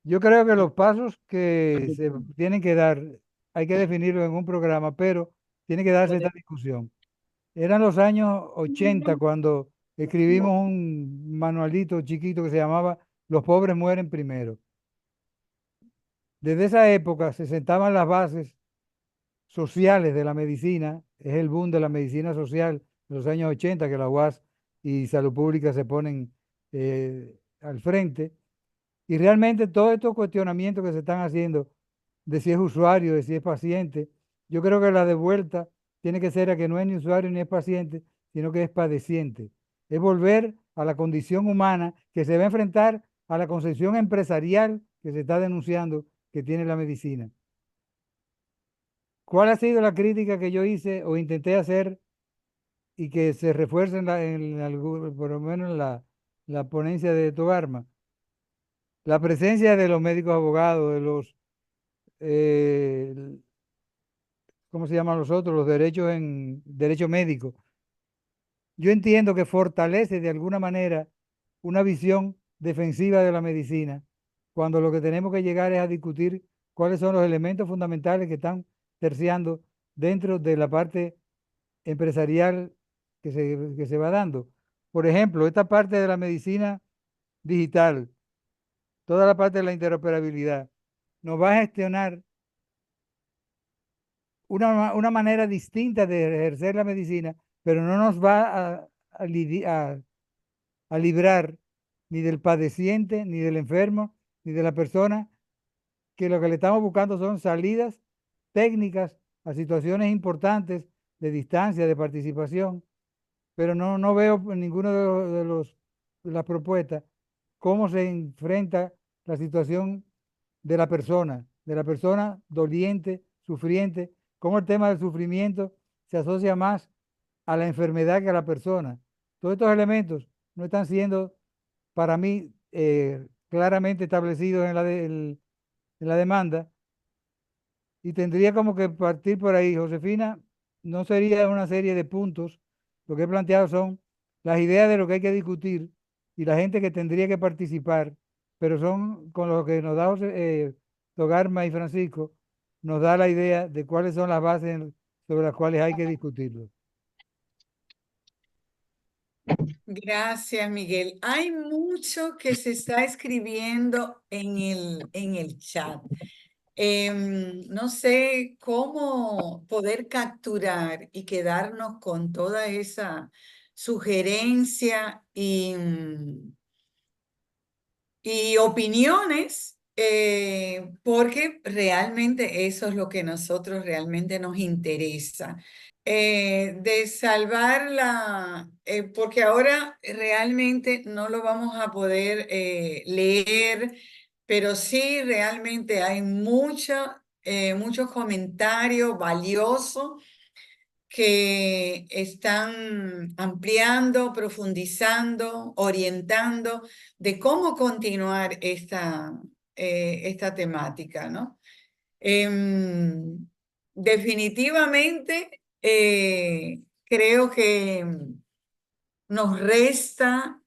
Speaker 4: Yo creo que los pasos que se tienen que dar, hay que definirlo en un programa, pero tiene que darse esta discusión. Eran los años 80 cuando escribimos un manualito chiquito que se llamaba Los pobres mueren primero. Desde esa época se sentaban las bases sociales de la medicina, es el boom de la medicina social de los años 80 que la UAS y Salud Pública se ponen al frente. Y realmente todos estos cuestionamientos que se están haciendo de si es usuario, de si es paciente, yo creo que la de vuelta tiene que ser a que no es ni usuario ni es paciente, sino que es padeciente. Es volver a la condición humana que se va a enfrentar a la concepción empresarial que se está denunciando que tiene la medicina. ¿Cuál ha sido la crítica que yo hice o intenté hacer y que se refuerce por lo menos en la ponencia de Togarma? La presencia de los médicos abogados, de los, ¿cómo se llaman los otros? Los derechos en derecho médico. yo entiendo que fortalece de alguna manera una visión defensiva de la medicina, cuando lo que tenemos que llegar es a discutir cuáles son los elementos fundamentales que están terciando dentro de la parte empresarial que se va dando. Por ejemplo, esta parte de la medicina digital, toda la parte de la interoperabilidad, nos va a gestionar una manera distinta de ejercer la medicina, pero no nos va a librar ni del padeciente, ni del enfermo, ni de la persona, que lo que le estamos buscando son salidas técnicas a situaciones importantes de distancia, de participación, pero no veo en ninguno de las propuestas cómo se enfrenta la situación de la persona doliente, sufriente, cómo el tema del sufrimiento se asocia más a la enfermedad que a la persona. Todos estos elementos no están siendo, para mí, claramente establecidos en en la demanda, y tendría como que partir por ahí. Josefina, no sería una serie de puntos, lo que he planteado son las ideas de lo que hay que discutir y la gente que tendría que participar, pero son con lo que nos da Togarma y Francisco, nos da la idea de cuáles son las bases sobre las cuales hay que discutirlo.
Speaker 1: Gracias, Miguel. Hay mucho que se está escribiendo en el chat. No sé cómo poder capturar y quedarnos con toda esa sugerencia y opiniones, porque realmente eso es lo que nosotros realmente nos interesa. De salvarla, porque ahora realmente no lo vamos a poder leer, pero sí realmente hay muchos comentarios valiosos que están ampliando, profundizando, orientando de cómo continuar esta temática, ¿no? Definitivamente creo que nos resta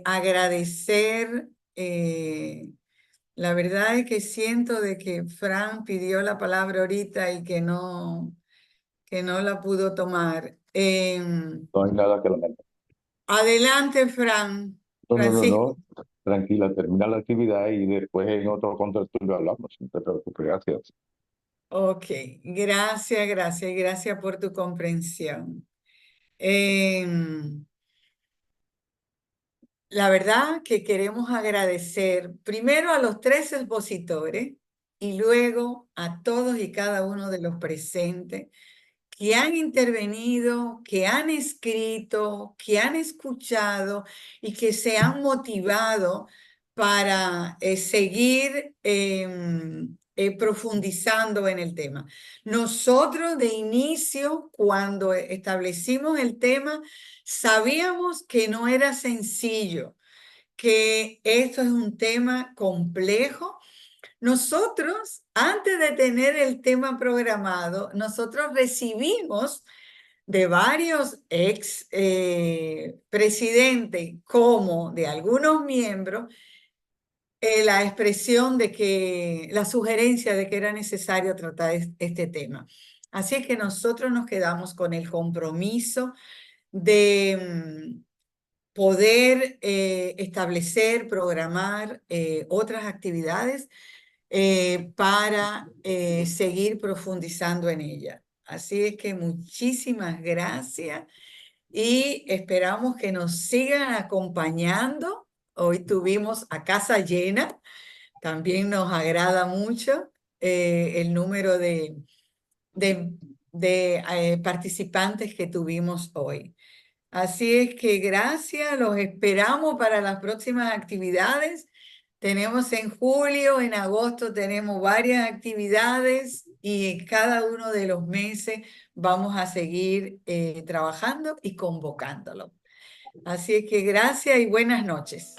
Speaker 1: agradecer. La verdad es que siento de que Fran pidió la palabra ahorita y que no la pudo tomar.
Speaker 7: No hay nada que lamentar.
Speaker 1: Adelante, Fran.
Speaker 7: No,
Speaker 1: Francisco.
Speaker 7: Tranquila, termina la actividad y después en otro contexto lo hablamos. No te preocupes, gracias.
Speaker 1: Ok, gracias por tu comprensión. La verdad que queremos agradecer primero a los 3 expositores y luego a todos y cada uno de los presentes que han intervenido, que han escrito, que han escuchado y que se han motivado para seguir profundizando en el tema. Nosotros de inicio, cuando establecimos el tema, sabíamos que no era sencillo, que esto es un tema complejo. Nosotros, antes de tener el tema programado, nosotros recibimos de varios ex presidentes como de algunos miembros la expresión de que, la sugerencia de que era necesario tratar este tema. Así es que nosotros nos quedamos con el compromiso de poder establecer, programar otras actividades para seguir profundizando en ella. Así es que muchísimas gracias y esperamos que nos sigan acompañando. Hoy tuvimos a casa llena, también nos agrada mucho el número de participantes que tuvimos hoy. Así es que gracias, los esperamos para las próximas actividades. Tenemos en julio, en agosto tenemos varias actividades y en cada uno de los meses vamos a seguir trabajando y convocándolo. Así es que gracias y buenas noches.